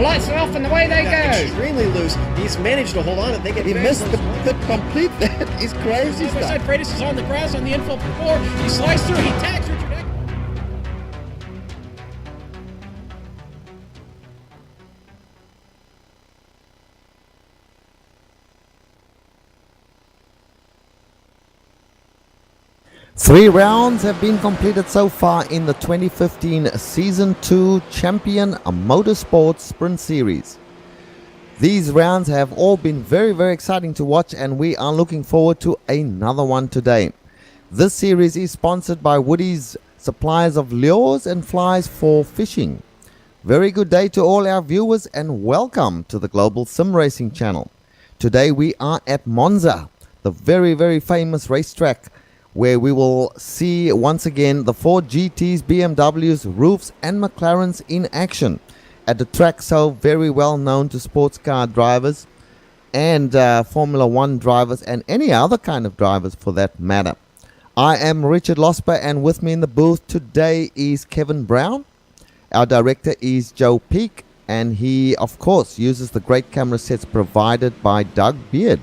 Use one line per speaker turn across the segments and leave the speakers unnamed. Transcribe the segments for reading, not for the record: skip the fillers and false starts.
lights are off and away they go.
Extremely loose. He's managed to hold on and they get.
He missed the complete. That is crazy
As I
stuff.
said, Freitas is on the grass on the infield before. He slides through. He tags Richard Eck.
Three rounds have been completed so far in the 2015 Season 2 Champion Motorsports Sprint Series. These rounds have all been very, very exciting to watch, and we are looking forward to another one today. This series is sponsored by Woody's suppliers of lures and flies for fishing. Very good day to all our viewers and welcome to the Global Sim Racing channel. Today we are at Monza, the very, very famous racetrack, where we will see once again the Ford GTs, BMWs, Roofs and McLarens in action at the track so very well known to sports car drivers and Formula 1 drivers and any other kind of drivers for that matter. I am Richard Losper, and with me in the booth today is Kevin Brown. Our director is Joe Peak, and he of course uses the great camera sets provided by Doug Beard.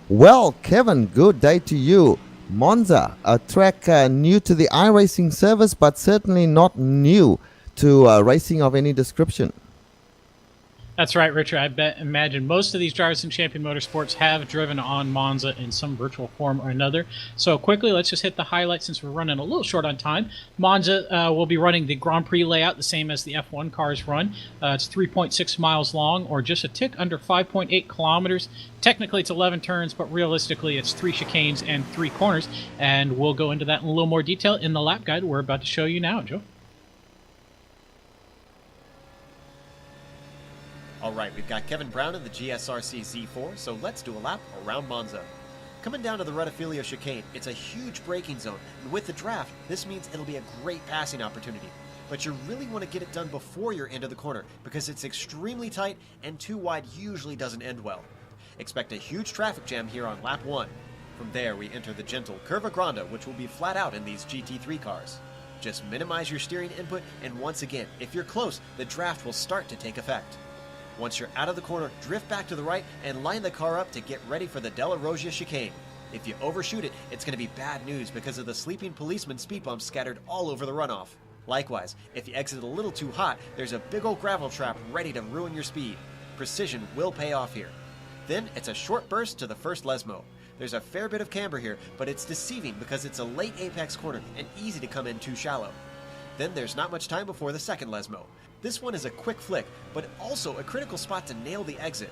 Well, Kevin, good day to you. Monza, a track new to the iRacing service, but certainly not new to racing of any description.
That's right, Richard. I imagine most of these drivers in Champion Motorsports have driven on Monza in some virtual form or another. So quickly, let's just hit the highlights since we're running a little short on time. Monza will be running the Grand Prix layout, the same as the F1 cars run. It's 3.6 miles long, or just a tick under 5.8 kilometers. Technically, it's 11 turns, but realistically, it's 3 chicanes and 3 corners. And we'll go into that in a little more detail in the lap guide we're about to show you now, Joe.
Alright, we've got Kevin Brown in the GSRC Z4, so let's do a lap around Monza. Coming down to the Retifilia chicane, it's a huge braking zone, and with the draft, this means it'll be a great passing opportunity. But you really want to get it done before you're into the corner, because it's extremely tight and too wide usually doesn't end well. Expect a huge traffic jam here on lap 1. From there, we enter the gentle Curva Grande, which will be flat out in these GT3 cars. Just minimize your steering input, and once again, if you're close, the draft will start to take effect. Once you're out of the corner, drift back to the right and line the car up to get ready for the Della Roggia chicane. If you overshoot it, it's going to be bad news because of the sleeping policeman speed bumps scattered all over the runoff. Likewise, if you exit a little too hot, there's a big old gravel trap ready to ruin your speed. Precision will pay off here. Then it's a short burst to the first Lesmo. There's a fair bit of camber here, but it's deceiving because it's a late apex corner and easy to come in too shallow. Then there's not much time before the second Lesmo. This one is a quick flick, but also a critical spot to nail the exit.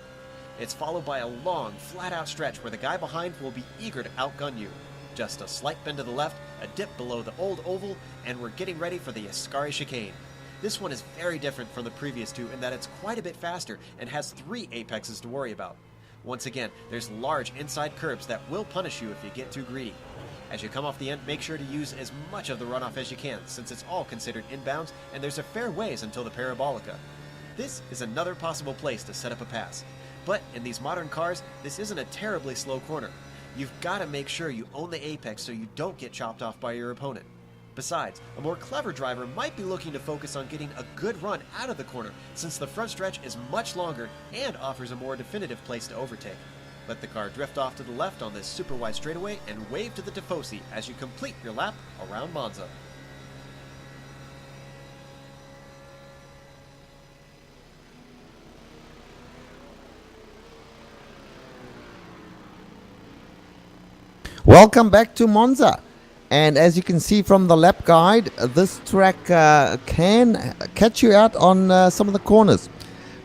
It's followed by a long, flat-out stretch where the guy behind will be eager to outgun you. Just a slight bend to the left, a dip below the old oval, and we're getting ready for the Ascari chicane. This one is very different from the previous two in that it's quite a bit faster and has 3 apexes to worry about. Once again, there's large inside curbs that will punish you if you get too greedy. As you come off the end, make sure to use as much of the runoff as you can, since it's all considered inbounds and there's a fair ways until the Parabolica. This is another possible place to set up a pass. But in these modern cars, this isn't a terribly slow corner. You've got to make sure you own the apex so you don't get chopped off by your opponent. Besides, a more clever driver might be looking to focus on getting a good run out of the corner, since the front stretch is much longer and offers a more definitive place to overtake. Let the car drift off to the left on this super wide straightaway and wave to the Tifosi as you complete your lap around Monza.
Welcome back to Monza, and as you can see from the lap guide, this track can catch you out on some of the corners.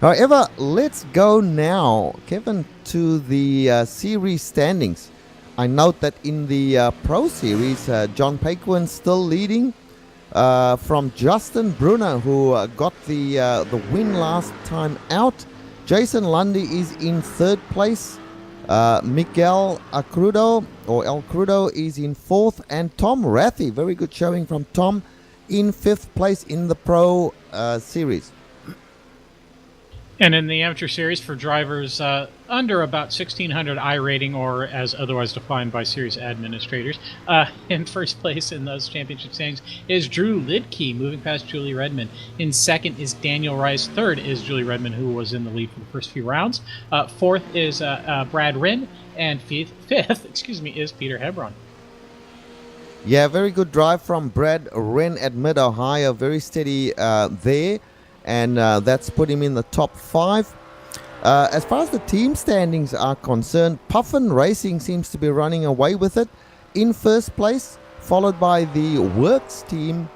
However, let's go now, Kevin, to the series standings. I note that in the Pro Series, John Paquin still leading from Justin Brunner, who got the win last time out. Jason Lundy is in 3rd place. Miguel Acrudo, or El Crudo, is in 4th. And Tom Rathy, very good showing from Tom, in 5th place in the Pro Series.
And in the amateur series for drivers under about 1600 I rating, or as otherwise defined by series administrators, in first place in those championship standings is Drew Lidke, moving past Julie Redmond. In second is Daniel Rice. Third is Julie Redmond, who was in the lead for the first few rounds. Fourth is Brad Rinn, and fifth, is Peter Hebron.
Yeah, very good drive from Brad Rinn at Mid-Ohio. Very steady there. And that's put him in the top 5. As far as the team standings are concerned, Puffin Racing seems to be running away with it in first place, followed by the Works team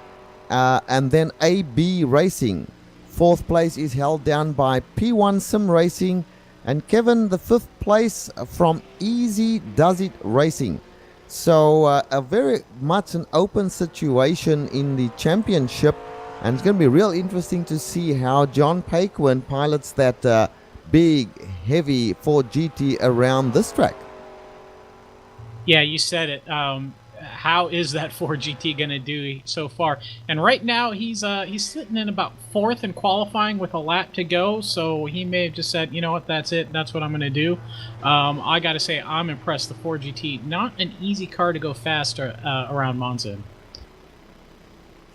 and then AB Racing. Fourth place is held down by P1 Sim Racing, and Kevin, the fifth place from Easy Does It Racing. So a very much an open situation in the championship. And it's going to be real interesting to see how John Paquin pilots that big, heavy Ford GT around this track.
Yeah, you said it. How is that Ford GT going to do so far? And right now, he's sitting in about 4th in qualifying with a lap to go. So he may have just said, you know what, that's it. That's what I'm going to do. I got to say, I'm impressed. The Ford GT, not an easy car to go faster around Monza.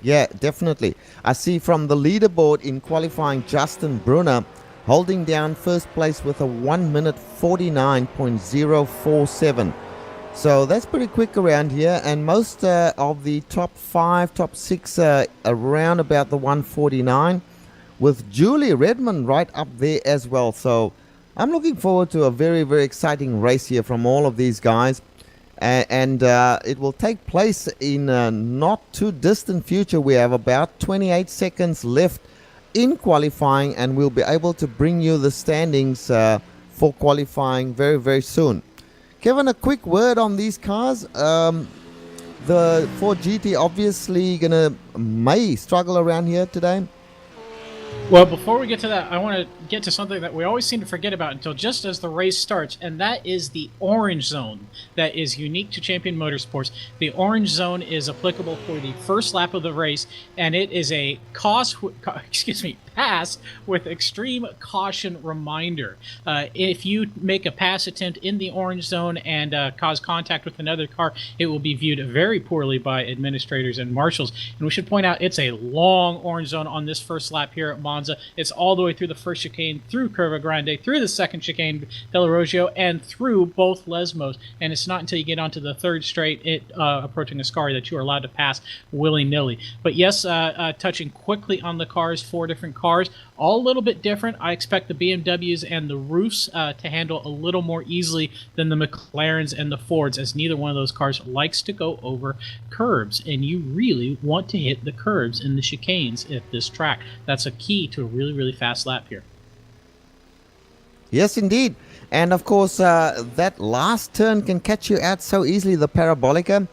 Yeah, definitely. I see from the leaderboard in qualifying, Justin Brunner holding down first place with a 1 minute 49.047. So that's pretty quick around here, and most of the top 5, top 6 around about the 149, with Julie Redmond right up there as well. So I'm looking forward to a very, very exciting race here from all of these guys. And it will take place in a not too distant future. We have about 28 seconds left in qualifying, and we'll be able to bring you the standings for qualifying very, very soon. Kevin, a quick word on these cars. The Ford GT obviously may struggle around here today.
Well, before we get to that, I want to get to something that we always seem to forget about until just as the race starts, and that is the orange zone that is unique to Champion Motorsports. The orange zone is applicable for the first lap of the race, and it is a pass with extreme caution reminder. If you make a pass attempt in the orange zone and cause contact with another car, it will be viewed very poorly by administrators and marshals. And we should point out it's a long orange zone on this first lap here at Monza. It's all the way through the first chicane, through Curva Grande, through the second chicane, Delaroggio, and through both Lesmos. And it's not until you get onto the third straight, approaching Ascari, that you are allowed to pass willy-nilly. But yes, touching quickly on the cars, 4 different cars, all a little bit different. I expect the BMWs and the Roofs to handle a little more easily than the McLarens and the Fords, as neither one of those cars likes to go over curbs. And you really want to hit the curbs and the chicanes at this track. That's a key to a really, really fast lap here.
Yes, indeed. And of course, that last turn can catch you out so easily, the Parabolica.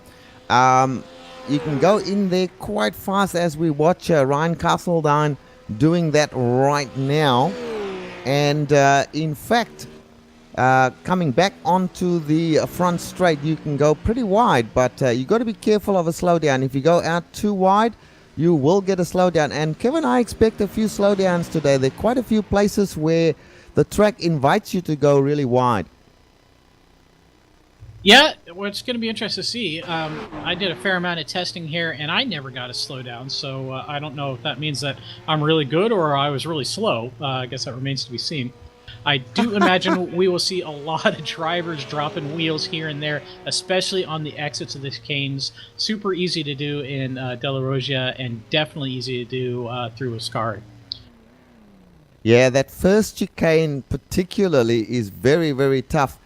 You can go in there quite fast, as we watch Ryan Castledine doing that right now. And in fact, coming back onto the front straight, you can go pretty wide, but you got to be careful of a slowdown. If you go out too wide, you will get a slowdown. And Kevin, I expect a few slowdowns today. There are quite a few places where the track invites you to go really wide.
Yeah, well, it's going to be interesting to see. I did a fair amount of testing here, and I never got a slowdown, so I don't know if that means that I'm really good or I was really slow. I guess that remains to be seen. I do imagine we will see a lot of drivers dropping wheels here and there, especially on the exits of the chicanes. Super easy to do in Delaroggio, and definitely easy to do through Ascari.
Yeah, that first chicane particularly is very, very tough.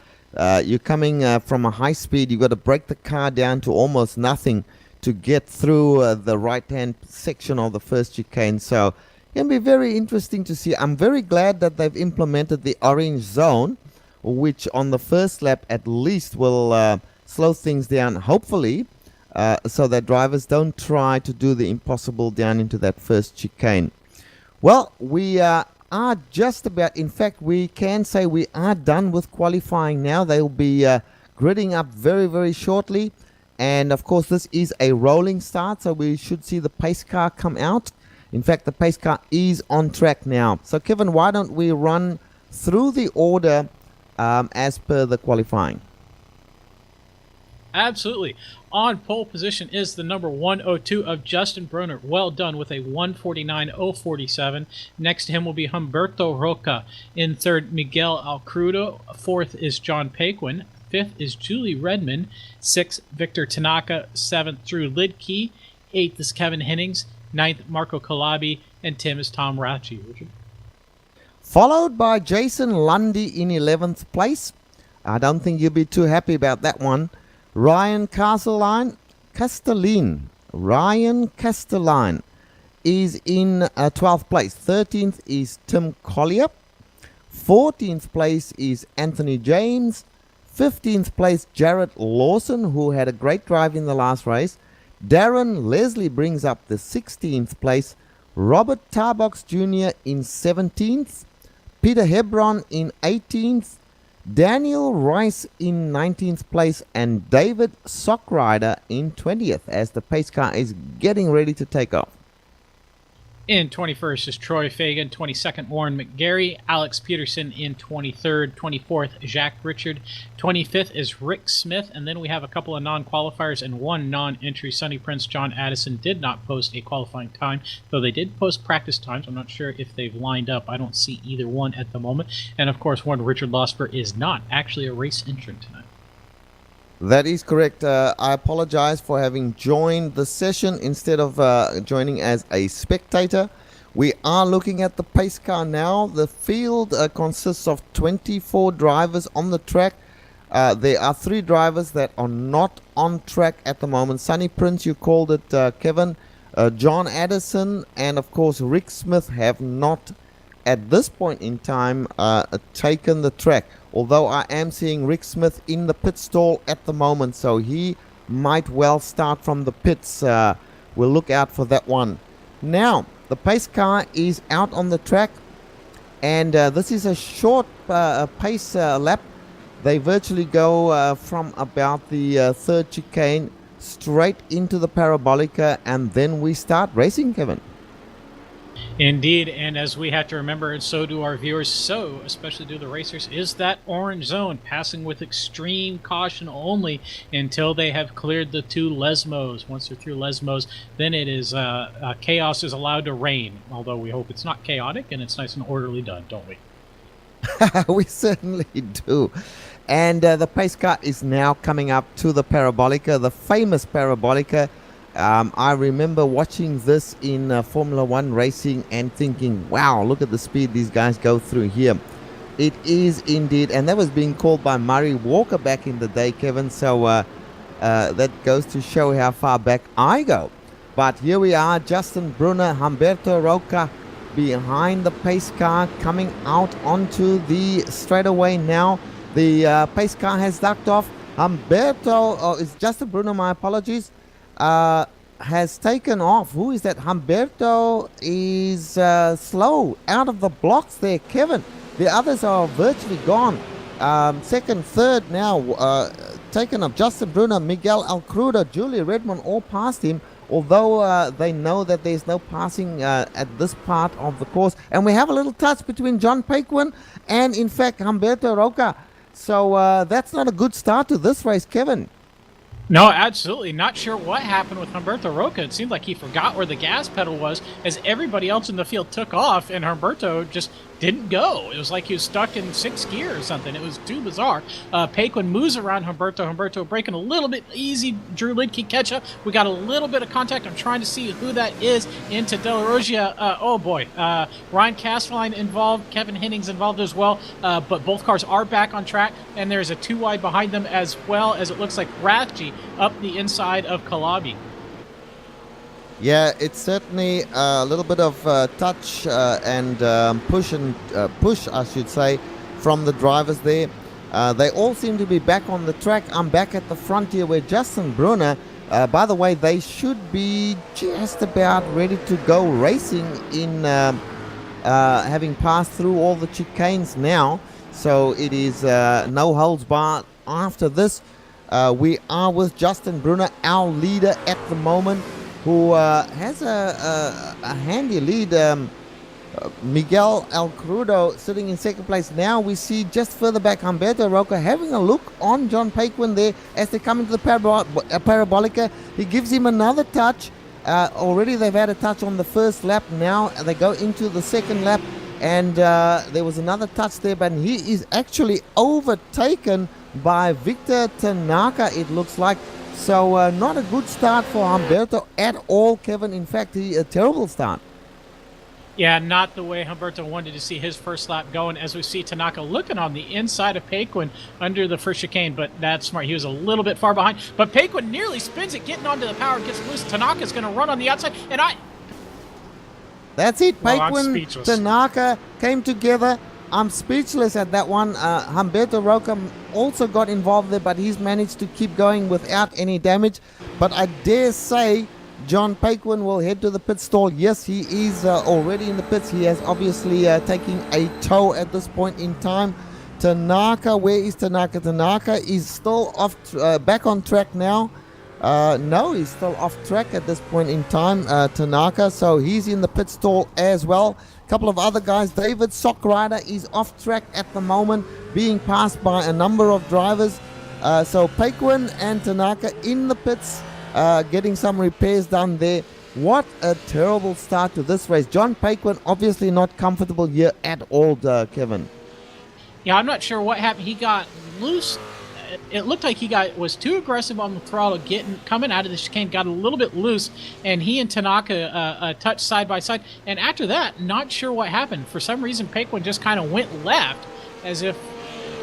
You're coming from a high speed. You've got to break the car down to almost nothing to get through the right-hand section of the first chicane. So it'll be very interesting to see. I'm very glad that they've implemented the orange zone, which on the first lap at least will slow things down, hopefully, so that drivers don't try to do the impossible down into that first chicane. Well, we are just about, in fact, we can say we are done with qualifying now. They'll be gridding up very, very shortly. And of course, this is a rolling start, so we should see the pace car come out In fact, the pace car is on track now. So, Kevin, why don't we run through the order as per the qualifying?
Absolutely. On pole position is the number 102 of Justin Brunner. Well done with a 149.047. Next to him will be Humberto Roca. In third, Miguel Alcrudo. Fourth is John Paquin. Fifth is Julie Redmond. Sixth, Victor Tanaka. Seventh, Drew Lidke. Eighth is Kevin Hennings. Ninth, Marco Calabi. And 10th is Tom Rauchi. Richard?
Followed by Jason Lundy in 11th place. I don't think you'll be too happy about that one. Ryan Castelline is in 12th place. 13th is Tim Collier. 14th place is Anthony James. 15th place, Jared Lawson, who had a great drive in the last race. Darren Leslie brings up the 16th place. Robert Tarbox Jr. in 17th. Peter Hebron in 18th. Daniel Rice in 19th place, and David Sockrider in 20th as the pace car is getting ready to take off.
In 21st is Troy Fagan, 22nd Warren McGarry, Alex Peterson in 23rd, 24th Jacques Richard, 25th is Rick Smith, and then we have a couple of non-qualifiers and one non-entry. Sonny Prince, John Addison did not post a qualifying time, though they did post practice times. I'm not sure if they've lined up. I don't see either one at the moment. And of course, one Richard Losper is not actually a race entrant tonight.
That is correct. I apologize for having joined the session instead of joining as a spectator. We are looking at the pace car now. The field consists of 24 drivers on the track. There are 3 drivers that are not on track at the moment. Sonny Prince, you called it, Kevin. John Addison and, of course, Rick Smith have not, at this point in time, taken the track. Although I am seeing Rick Smith in the pit stall at the moment, so he might well start from the pits. We'll look out for that one. Now, the pace car is out on the track, and this is a short pace lap. They virtually go from about the third chicane straight into the parabolica, and then we start racing, Kevin.
Indeed, and as we have to remember, and so do our viewers, so especially do the racers, is that orange zone, passing with extreme caution only until they have cleared the 2 Lesmos. Once they're through Lesmos, then it is chaos is allowed to reign, although we hope it's not chaotic and it's nice and orderly done, don't we?
We certainly do. And the pace car is now coming up to the parabolica, the famous parabolica. I remember watching this in Formula 1 racing and thinking, wow, look at the speed these guys go through here. It is indeed, and that was being called by Murray Walker back in the day, Kevin, so that goes to show how far back I go. But here we are, Justin Brunner, Humberto Roca behind the pace car, coming out onto the straightaway now. The pace car has ducked off. It's Justin Brunner, my apologies. Has taken off. Who is that? Humberto is slow out of the blocks there, Kevin. The others are virtually gone. Second, third now taken up. Justin Brunner, Miguel Alcruda, Julie Redmond all past him, although they know that there's no passing at this part of the course. And we have a little touch between John Paquin and, in fact, Humberto Roca. So that's not a good start to this race, Kevin.
No, absolutely. Not sure what happened with Humberto Roca. It seemed like he forgot where the gas pedal was as everybody else in the field took off, and Humberto just didn't go. It was like he was stuck in 6th gear or something. It was too bizarre. Paquin moves around Humberto. Humberto breaking a little bit easy. Drew Lidke catch up. We got a little bit of contact. I'm trying to see who that is into De La Rogia. Oh boy. Ryan Castelline involved. Kevin Hennings involved as well. But both cars are back on track, and there's a 2 wide behind them, as well as it looks like Rathje up the inside of Calabi.
Yeah, it's certainly a little bit of touch and push, I should say, from the drivers there. They all seem to be back on the track. I'm back at the front here where Justin Brunner, by the way, they should be just about ready to go racing in having passed through all the chicanes now. So it is no holds barred after this. We are with Justin Brunner, our leader at the moment. who has a handy lead. Miguel El Crudo sitting in second place. Now we see just further back Humberto Roca having a look on John Paquin there as they come into the Parabolica. He gives him another touch. Already they've had a touch on the first lap. Now they go into the second lap, and there was another touch there, but he is actually overtaken by Victor Tanaka, it looks like. So not a good start for Humberto at all, Kevin. In fact, a terrible start.
Yeah, not the way Humberto wanted to see his first lap going, as we see Tanaka looking on the inside of Paquin under the first chicane, but that's smart. He was a little bit far behind, but Paquin nearly spins it, getting onto the power, gets loose. Tanaka's going to run on the outside, and
That's it.
Paquin,
Paquin, Tanaka came together. I'm speechless at that one. Humberto Roca also got involved there, but he's managed to keep going without any damage. But I dare say John Paquin will head to the pit stall. Yes, he is already in the pits. He has obviously taking a tow at this point in time. Tanaka, where is Tanaka? Tanaka is still off, back on track now. No, he's still off track at this point in time, Tanaka. So he's in the pit stall as well. A couple of other guys. David Sockrider is off track at the moment, being passed by a number of drivers. So Paquin and Tanaka in the pits, getting some repairs done there. What a terrible start to this race. John Paquin obviously not comfortable here at all, Kevin.
Yeah, I'm not sure what happened. He got loose. It looked like he was too aggressive on the throttle, coming out of the chicane, got a little bit loose, and he and Tanaka touched side by side. And after that, not sure what happened. For some reason, Paquin just kind of went left, as if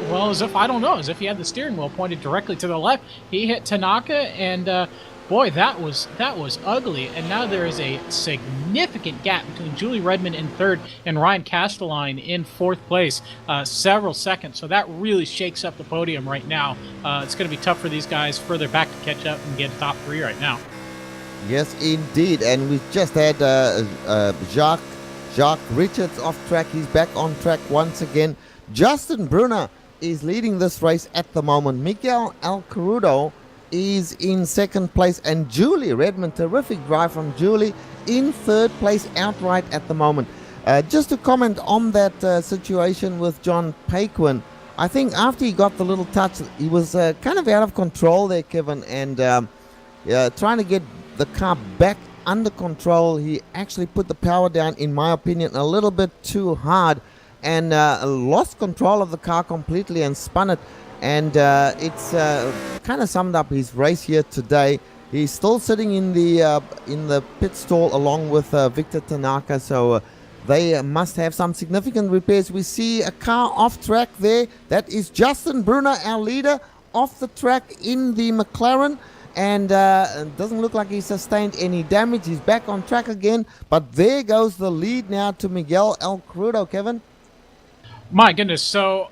I don't know, as if he had the steering wheel pointed directly to the left. He hit Tanaka, and boy, that was ugly. And now there is a significant gap between Julie Redmond in third and Ryan Castelline in fourth place, several seconds. So that really shakes up the podium right now. It's going to be tough for these guys further back to catch up and get a top three right now.
Yes, indeed. And we just had Jacques Richards off track. He's back on track once again. Justin Brunner is leading this race at the moment. Miguel El Crudo is in second place, and Julie Redmond, terrific drive from Julie, in third place outright at the moment. Just to comment on that situation with John Paquin, I think after he got the little touch, he was kind of out of control there, Kevin, and trying to get the car back under control. He actually put the power down, in my opinion, a little bit too hard, and lost control of the car completely and spun it. And it's kind of summed up his race here today. He's still sitting in the pit stall along with Victor Tanaka, so they must have some significant repairs. We see a car off track there. That is Justin Brunner, our leader, off the track in the McLaren, and doesn't look like he sustained any damage. He's back on track again, but there goes the lead now to Miguel El Crudo, Kevin.
My goodness, so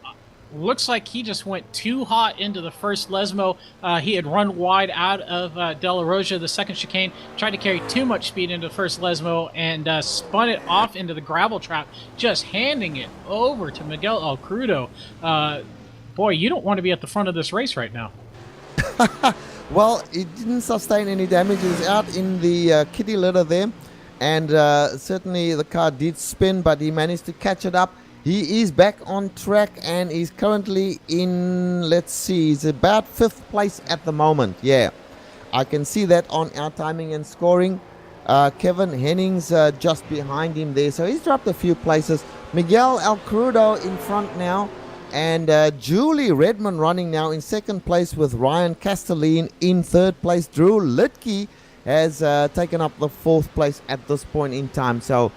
looks like he just went too hot into the first Lesmo. He had run wide out of De La Roja, the second chicane, tried to carry too much speed into the first Lesmo, and spun it off into the gravel trap, just handing it over to Miguel El Crudo. Boy, you don't want to be at the front of this race right now.
Well, he didn't sustain any damage. He was out in the kitty litter there, and certainly the car did spin, but he managed to catch it up. He is back on track and is currently in, let's see, he's about 5th place at the moment. Yeah, I can see that on our timing and scoring. Kevin Henning's just behind him there, so he's dropped a few places. Miguel El Crudo in front now, and Julie Redmond running now in 2nd place with Ryan Castelline in 3rd place. Drew Litke has taken up the 4th place at this point in time. So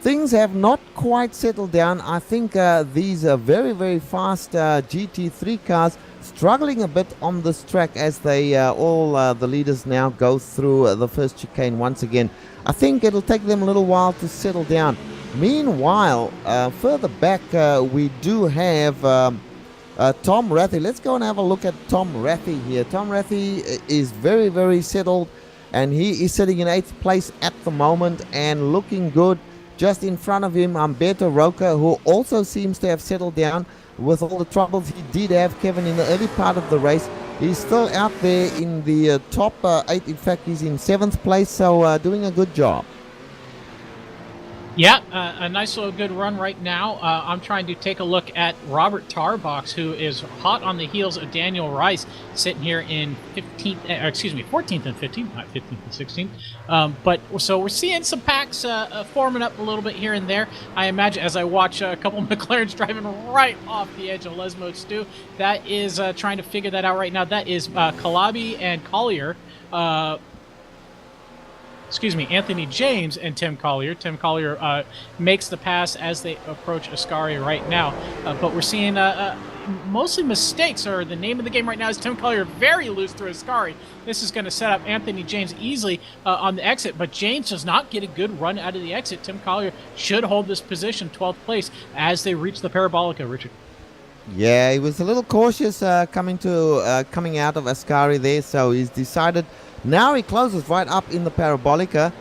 things have not quite settled down. I think these are very, very fast GT3 cars struggling a bit on this track as they all the leaders now go through the first chicane once again. I think it'll take them a little while to settle down. Meanwhile, further back we do have Tom Rathie. Let's go and have a look at Tom Rathie here. Tom Rathie is very, very settled, and he is sitting in 8th place at the moment and looking good. Just in front of him, Humberto Roca, who also seems to have settled down with all the troubles he did have, Kevin, in the early part of the race. He's still out there in the top 8. In fact, he's in 7th place, so doing a good job.
Yeah, a nice little good run right now. I'm trying to take a look at Robert Tarbox, who is hot on the heels of Daniel Rice, sitting here in 14th and 15th, not 15th and 16th. But so we're seeing some packs forming up a little bit here and there. I imagine as I watch a couple of McLarens driving right off the edge of Lesmo Stu, that is trying to figure that out right now. That is Calabi and Collier. Anthony James and Tim Collier. Tim Collier makes the pass as they approach Ascari right now. But we're seeing mostly mistakes, or the name of the game right now is Tim Collier very loose through Ascari. This is going to set up Anthony James easily on the exit, but James does not get a good run out of the exit. Tim Collier should hold this position, 12th place, as they reach the Parabolica, Richard.
Yeah, he was a little cautious coming out of Ascari there, so he's decided. Now he closes right up in the Parabolica.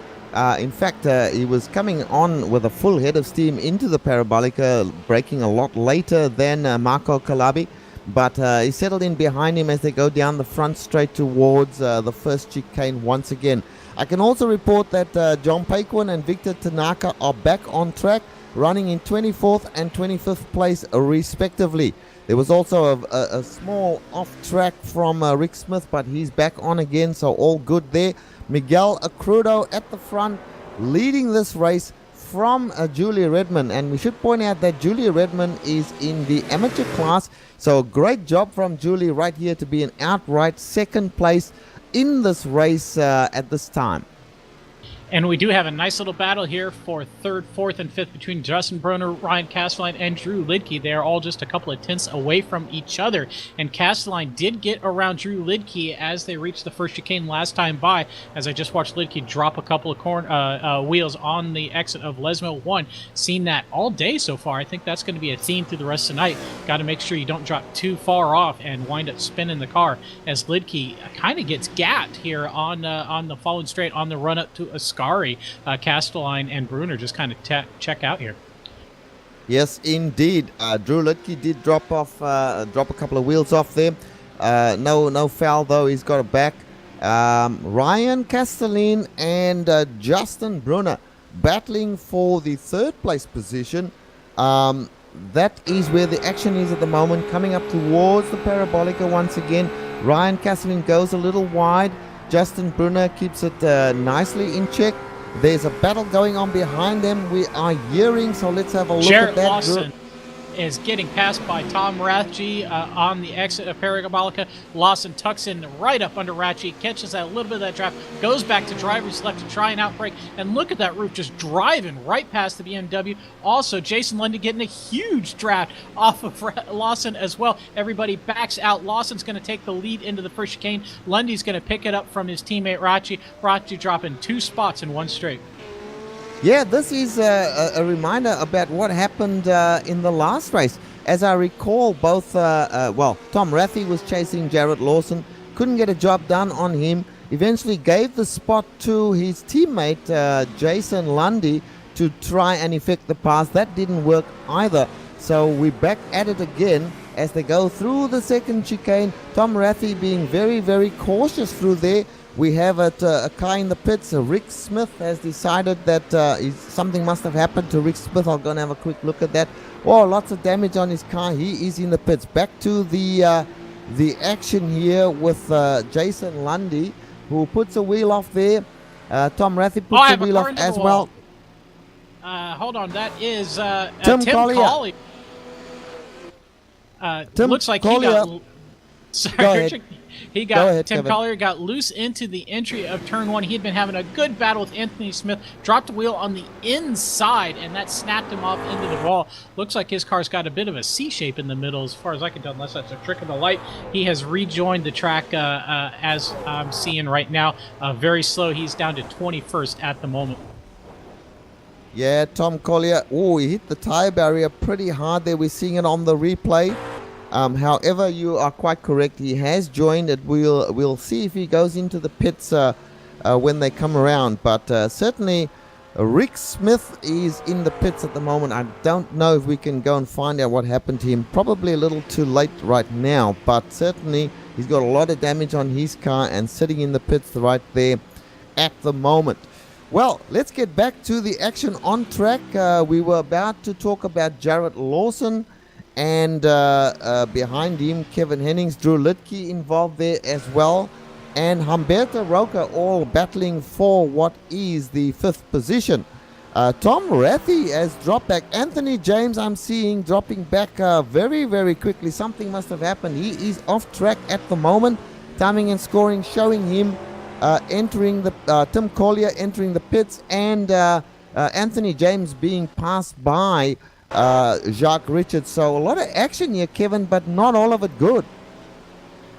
In fact, he was coming on with a full head of steam into the Parabolica, braking a lot later than Marco Calabi. But he settled in behind him as they go down the front straight towards the first chicane once again. I can also report that John Paquin and Victor Tanaka are back on track, running in 24th and 25th place respectively. There was also a small off-track from Rick Smith, but he's back on again, so all good there. Miguel Acrudo at the front, leading this race from Julia Redmond. And we should point out that Julia Redmond is in the amateur class, so great job from Julie right here to be an outright second place in this race at this time.
And we do have a nice little battle here for 3rd, 4th, and 5th between Justin Broner, Ryan Castelline, and Drew Lidke. They are all just a couple of tenths away from each other. And Castelline did get around Drew Lidke as they reached the first chicane last time by, as I just watched Lidke drop a couple of wheels on the exit of Lesmo 1. Seen that all day so far. I think that's going to be a theme through the rest of the night. Got to make sure you don't drop too far off and wind up spinning the car, as Lidke kind of gets gapped here on the following straight on the run up to Ascari. Castelline and Bruner just kind of check out here.
Yes, indeed. Drew Lidke did drop a couple of wheels off there. No foul though. He's got it back. Ryan Castelline and Justin Bruner battling for the 3rd place position. That is where the action is at the moment. Coming up towards the Parabolica once again. Ryan Castelline goes a little wide. Justin Bruner keeps it nicely in check. There's a battle going on behind them. We are hearing, so let's have a look
Jarrett
at that.
Lawson is getting passed by Tom Rathje on the exit of Parabolica. Lawson tucks in right up under Rathje, catches that a little bit of that draft, goes back to driver's left to try an outbreak, and look at that roof just driving right past the BMW. Also, Jason Lundy getting a huge draft off of Lawson as well. Everybody backs out. Lawson's going to take the lead into the first chicane. Lundy's going to pick it up from his teammate Rathje. Rathje dropping 2 spots in one straight.
Yeah, this is a reminder about what happened in the last race. As I recall, both, Tom Rathje was chasing Jarrett Lawson, couldn't get a job done on him, eventually gave the spot to his teammate Jason Lundy to try and effect the pass. That didn't work either. So we're back at it again as they go through the second chicane. Tom Rathje being very, very cautious through there. We have a car in the pits. Rick Smith has decided that something must have happened to Rick Smith. I'll go and have a quick look at that. Oh, lots of damage on his car. He is in the pits. Back to the action here with Jason Lundy, who puts a wheel off there. Tom Rathje puts a wheel off as well.
Hold on, that is
Tim
Collier. Looks like
Collier.
he got... Sorry,
Go ahead.
Tim
Kevin.
Collier got loose into the entry of turn 1. He had been having a good battle with Anthony Smith, dropped a wheel on the inside, and that snapped him off into the wall. Looks like his car's got a bit of a C shape in the middle, as far as I can tell, unless that's a trick of the light. He has rejoined the track as I'm seeing right now. Very slow. He's down to 21st at the moment.
Yeah, Tom Collier. Oh, he hit the tire barrier pretty hard there. We're seeing it on the replay. However, you are quite correct. He has joined it. We'll see if he goes into the pits when they come around. But certainly, Rick Smith is in the pits at the moment. I don't know if we can go and find out what happened to him. Probably a little too late right now, but certainly he's got a lot of damage on his car and sitting in the pits right there at the moment. Well, let's get back to the action on track. We were about to talk about Jarrett Lawson, and behind him Kevin Hennings, Drew Litke involved there as well, and Humberto Roca all battling for what is the 5th position. Tom Rathy has dropped back. Anthony James I'm seeing dropping back very, very quickly. Something must have happened. He is off track at the moment. Timing and scoring showing him entering the Tim Collier entering the pits, and Anthony James being passed by Jacques Richards. So a lot of action here, Kevin, but not all of it good.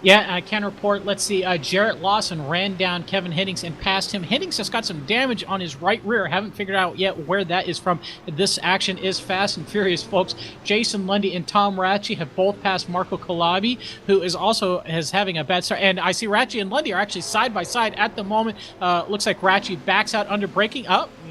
Yeah, I can report. Let's see. Jarrett Lawson ran down Kevin Hennings and passed him. Hennings has got some damage on his right rear. Haven't figured out yet where that is from. This action is fast and furious, folks. Jason Lundy and Tom Ratchie have both passed Marco Calabi, who is having a bad start. And I see Ratchie and Lundy are actually side by side at the moment. Looks like Ratchie backs out under braking.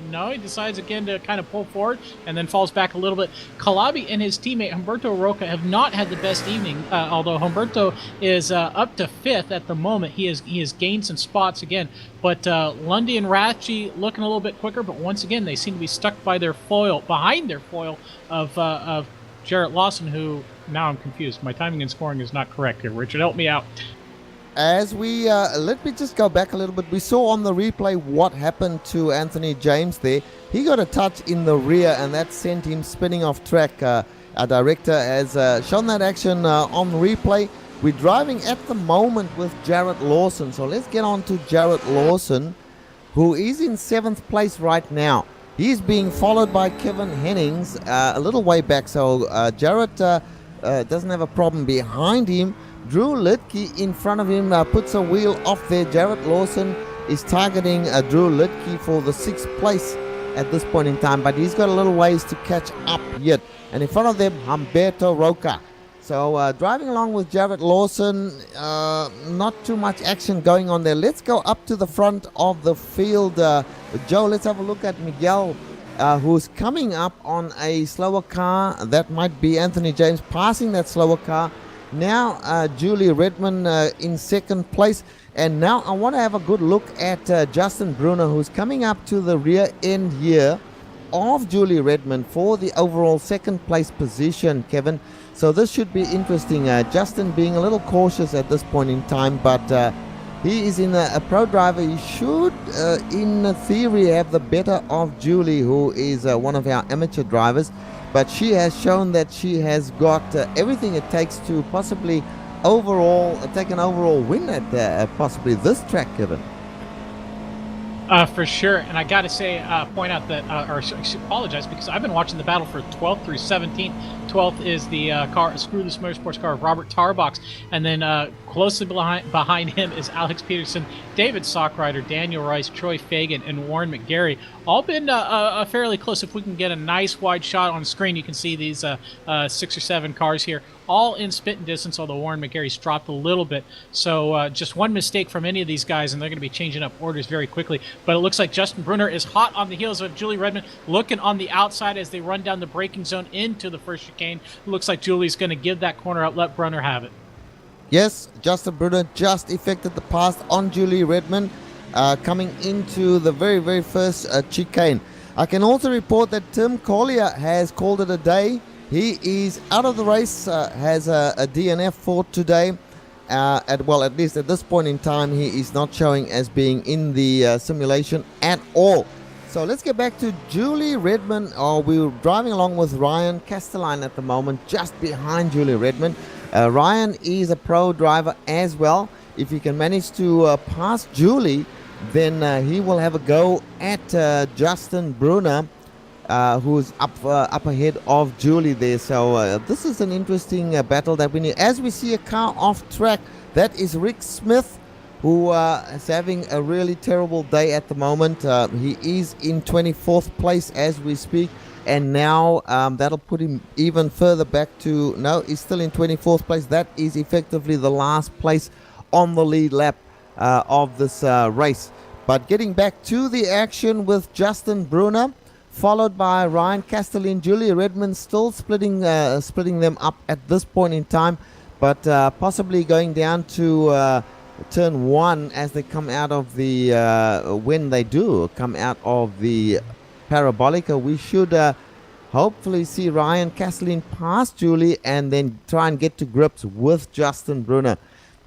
No, he decides again to kind of pull forward and then falls back a little bit. Calabi and his teammate Humberto Roca have not had the best evening, although Humberto is up to 5th at the moment. He has gained some spots again, but Lundy and Ratchie looking a little bit quicker, but once again they seem to be stuck by their foil, behind their foil of Jarrett Lawson, who, now I'm confused. My timing and scoring is not correct here. Richard, help me out.
As we let me just go back a little bit. We saw on the replay what happened to Anthony James there. He got a touch in the rear and that sent him spinning off track. Our director has shown that action on replay. We're driving at the moment with Jarrett Lawson, so let's get on to Jarrett Lawson, who is in 7th place right now. He's being followed by Kevin Hennings a little way back, so Jarrett doesn't have a problem behind him. Drew Litke in front of him puts a wheel off there. Jarrett Lawson is targeting Drew Litke for the 6th place at this point in time, but he's got a little ways to catch up yet. And in front of them, Humberto Roca. So driving along with Jarrett Lawson, not too much action going on there. Let's go up to the front of the field. Joe, let's have a look at Miguel, who's coming up on a slower car. That might be Anthony James passing that slower car. Now Julie Redmond in 2nd place, and now I want to have a good look at Justin Brunner, who's coming up to the rear end here of Julie Redmond for the overall 2nd place position, Kevin. So this should be interesting. Justin being a little cautious at this point in time, but he is in a pro driver. He should in theory have the better of Julie, who is one of our amateur drivers. But she has shown that she has got everything it takes to possibly take an overall win at possibly this track, Kevin.
For sure, and I got to say, point out that, or apologize, because I've been watching the battle for 12th through 17th. 12th is the car, Screw This Motorsports car of Robert Tarbox, and then closely behind him is Alex Peterson, David Sockrider, Daniel Rice, Troy Fagan, and Warren McGarry. All been fairly close. If we can get a nice wide shot on screen, you can see these 6 or 7 cars here, all in spitting distance, although Warren McGarry's dropped a little bit. So just one mistake from any of these guys, and they're going to be changing up orders very quickly. But it looks like Justin Brunner is hot on the heels of Julie Redmond, looking on the outside as they run down the braking zone into the first chicane. Looks like Julie's going to give that corner up, let Brunner have it.
Yes, Justin Brunner just effected the pass on Julie Redmond, coming into the very, very first chicane. I can also report that Tim Collier has called it a day. He is out of the race, has a DNF for today. At least at this point in time, he is not showing as being in the simulation at all. So let's get back to Julie Redmond. We're driving along with Ryan Castelline at the moment, just behind Julie Redmond. Ryan is a pro driver as well. If he can manage to pass Julie, then he will have a go at Justin Brunner, who's up ahead of Julie there. So this is an interesting battle that we need. As we see a car off track, that is Rick Smith, who is having a really terrible day at the moment. He is in 24th place as we speak, and now that'll put him even further back to, no, he's still in 24th place. That is effectively the last place on the lead lap of this race. But getting back to the action with Justin Brunner, followed by Ryan Castellin, Julie Redmond still splitting them up at this point in time, but possibly going down to turn 1 as they come out of the when they do come out of the Parabolica. We should hopefully see Ryan Castellin pass Julie and then try and get to grips with Justin Brunner.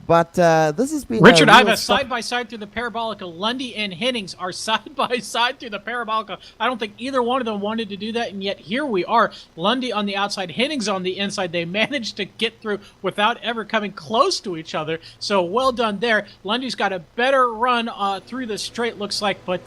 But this has been
Richard, I have a side-by-side through the Parabolica. Lundy and Hennings are side-by-side through the Parabolica. I don't think either one of them wanted to do that, and yet here we are. Lundy on the outside, Hennings on the inside. They managed to get through without ever coming close to each other, so well done there. Lundy's got a better run through the straight, looks like, but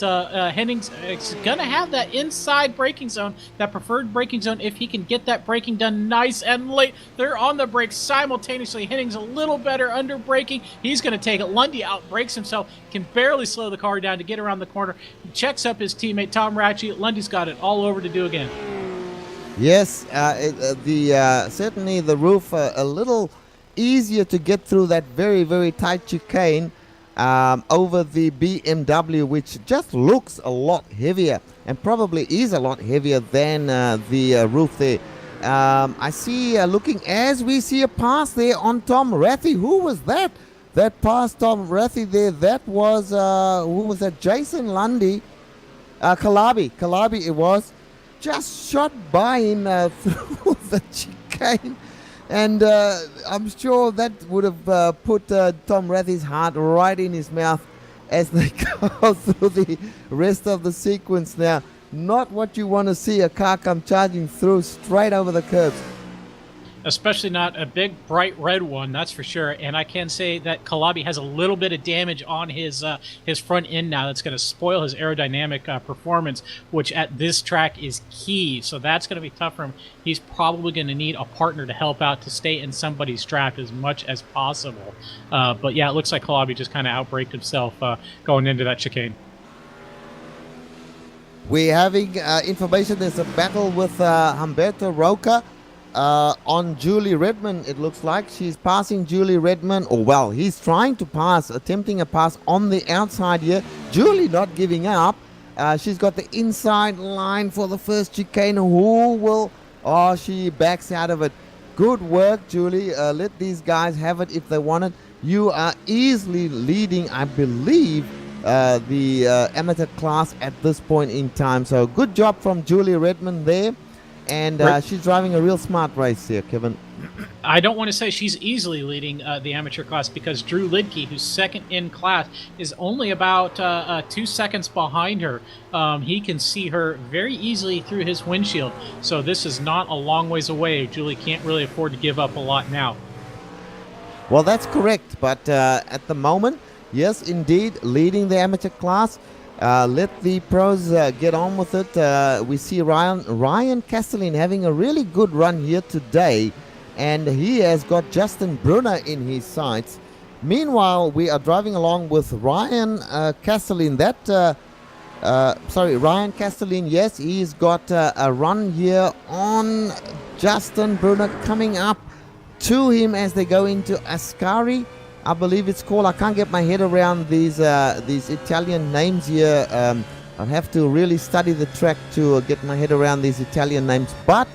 Hennings is going to have that inside braking zone, that preferred braking zone, if he can get that braking done nice and late. They're on the brakes simultaneously. Hennings a little better under braking. He's going to take it. Lundy outbrakes himself, can barely slow the car down to get around the corner. He checks up his teammate Tom Ratchey. Lundy's got it all over to do again.
Yes, certainly the roof a little easier to get through that very, very tight chicane over the BMW, which just looks a lot heavier and probably is a lot heavier than the roof there. I see, looking as we see a pass there on Tom Rathy. Who was that? That passed Tom Rathy there. That was, who was that? Jason Lundy. Kalabi it was. Just shot by him through the chicane. And I'm sure that would have put Tom Rathy's heart right in his mouth as they go through the rest of the sequence now. Not what you want to see, a car come charging through straight over the curbs.
Especially not a big, bright red one, that's for sure. And I can say that Kalabi has a little bit of damage on his front end now that's going to spoil his aerodynamic performance, which at this track is key. So that's going to be tough for him. He's probably going to need a partner to help out to stay in somebody's draft as much as possible. But yeah, it looks like Kalabi just kind of outbraked himself going into that chicane.
We're having information. There's a battle with Humberto Roca on Julie Redmond. It looks like she's passing Julie Redmond. Or, well, he's trying to pass, attempting a pass on the outside here. Julie not giving up. She's got the inside line for the first chicane. Who will... Oh, she backs out of it. Good work, Julie. Let these guys have it if they want it. You are easily leading, I believe, the amateur class at this point in time. So good job from Julie Redmond there. And she's driving a real smart race here, Kevin.
I don't want to say she's easily leading the amateur class, because Drew Lidke, who's second in class, is only about 2 seconds behind her. He can see her very easily through his windshield. So this is not a long ways away. Julie can't really afford to give up a lot now.
Well, that's correct. But at the moment, yes, indeed, leading the amateur class. Let the pros get on with it. We see Ryan Castellin having a really good run here today, and he has got Justin Brunner in his sights. Meanwhile, we are driving along with Ryan Castellin. Ryan Castellin, yes, he's got a run here on Justin Brunner, coming up to him as they go into Ascari, I believe it's called. I can't get my head around these Italian names here. I'll have to really study the track to get my head around these Italian names. But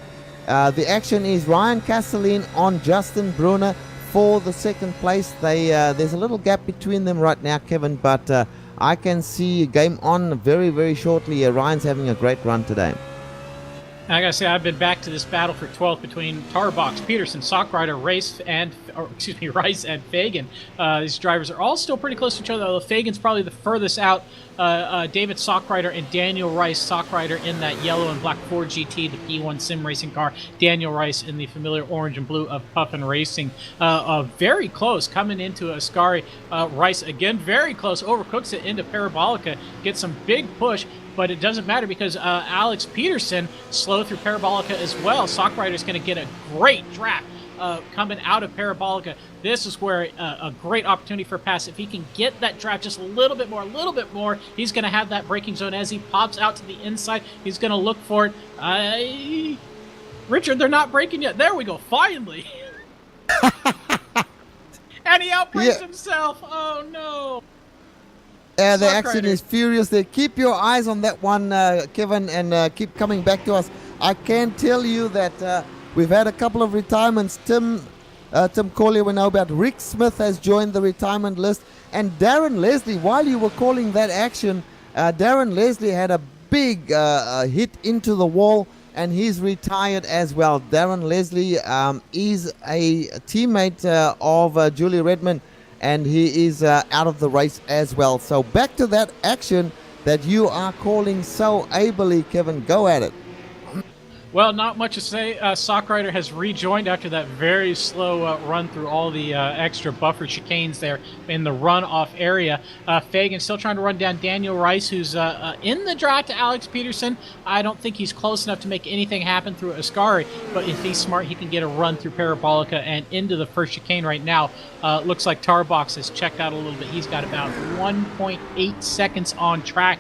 the action is Ryan Castellin on Justin Brunner for the second place. There's a little gap between them right now, Kevin, but I can see game on very, very shortly. Ryan's having a great run today.
I gotta say, I've been back to this battle for 12th between Tarbox, Peterson, Sockrider, Rice, and Fagan. These drivers are all still pretty close to each other, although Fagan's probably the furthest out. David Sockrider and Daniel Rice. Sockrider in that yellow and black Ford GT, the P1 sim racing car. Daniel Rice in the familiar orange and blue of Puffin Racing. Very close coming into Ascari. Rice again very close, overcooks it into Parabolica, gets some big push. But it doesn't matter because Alex Peterson slowed through Parabolica as well. Sockrider's going to get a great draft coming out of Parabolica. This is where a great opportunity for a pass. If he can get that draft just a little bit more, he's going to have that braking zone as he pops out to the inside. He's going to look for it. Richard, they're not braking yet. There we go, finally. And he outbrakes himself. Oh, no.
The action is furious there. Keep your eyes on that one, Kevin, and keep coming back to us. I can tell you that we've had a couple of retirements. Tim Collier, we know about. Rick Smith has joined the retirement list. And Darren Leslie, while you were calling that action, Darren Leslie had a big hit into the wall, and he's retired as well. Darren Leslie is a teammate of Julie Redmond, and he is out of the race as well. So back to that action that you are calling so ably, Kevin. Go at it.
Well, not much to say. Sockrider has rejoined after that very slow run through all the extra buffer chicanes there in the runoff area. Fagan still trying to run down Daniel Rice, who's in the draw to Alex Peterson. I don't think he's close enough to make anything happen through Ascari, but if he's smart, he can get a run through Parabolica and into the first chicane right now. Looks like Tarbox has checked out a little bit. He's got about 1.8 seconds on track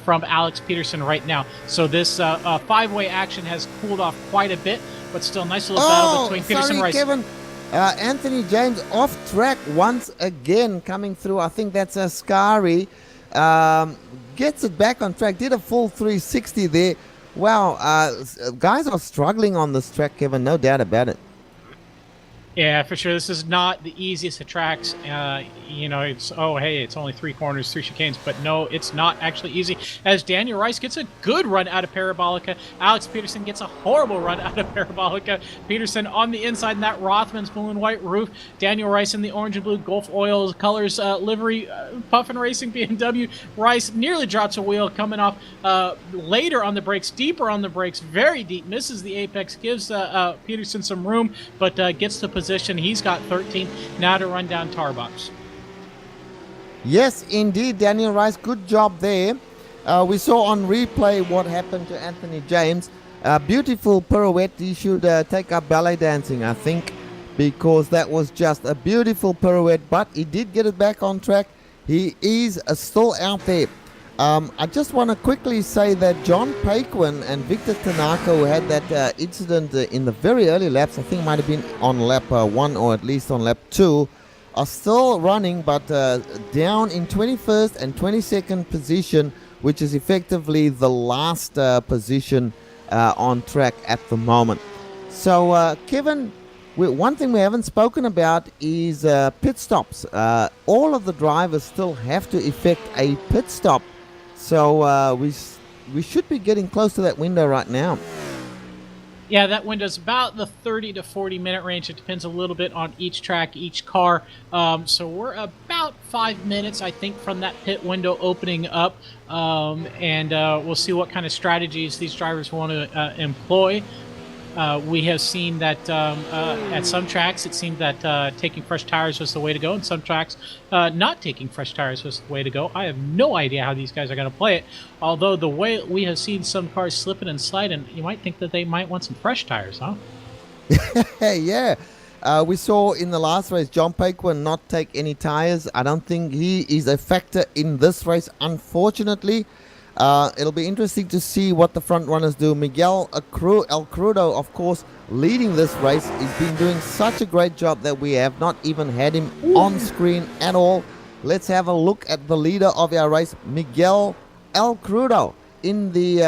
from Alex Peterson right now. So this five-way action has cooled off quite a bit, but still nice little battle between Peterson and Rice.
Kevin. Anthony James off track once again coming through. I think that's Ascari. Gets it back on track. Did a full 360 there. Wow, guys are struggling on this track, Kevin. No doubt about it.
Yeah, for sure. This is not the easiest of tracks. It's, it's only 3 corners, 3 chicanes, but no, it's not actually easy. As Daniel Rice gets a good run out of Parabolica, Alex Peterson gets a horrible run out of Parabolica. Peterson on the inside in that Rothman's blue and white roof. Daniel Rice in the orange and blue Gulf Oil colors livery, Puffin Racing BMW. Rice nearly drops a wheel, coming off later on the brakes, deeper on the brakes, very deep, misses the apex, gives Peterson some room, but gets the position. He's got 13 now to run down Tarbox.
Yes, indeed, Daniel Rice, good job there. We saw on replay what happened to Anthony James. Beautiful pirouette. He should take up ballet dancing, I think, because that was just a beautiful pirouette, but he did get it back on track. He is still out there. I just want to quickly say that John Paquin and Victor Tanaka, who had that incident in the very early laps, I think might have been on lap 1 or at least on lap 2, are still running, but down in 21st and 22nd position, which is effectively the last position on track at the moment. So, Kevin, one thing we haven't spoken about is pit stops. All of the drivers still have to effect a pit stop. So we should be getting close to that window right now.
Yeah, that window's about the 30 to 40 minute range. It depends a little bit on each track, each car. So we're about 5 minutes, I think, from that pit window opening up. And we'll see what kind of strategies these drivers want to employ. We have seen that at some tracks it seemed that taking fresh tires was the way to go, and some tracks not taking fresh tires was the way to go. I have no idea how these guys are going to play it, although the way we have seen some cars slipping and sliding, you might think that they might want some fresh tires, huh?
Yeah. We saw in the last race John Paquin not take any tires. I don't think he is a factor in this race, unfortunately. It'll be interesting to see what the front runners do. Miguel El Crudo, of course, leading this race. He's been doing such a great job that we have not even had him on screen at all. Let's have a look at the leader of our race, Miguel El Crudo, in the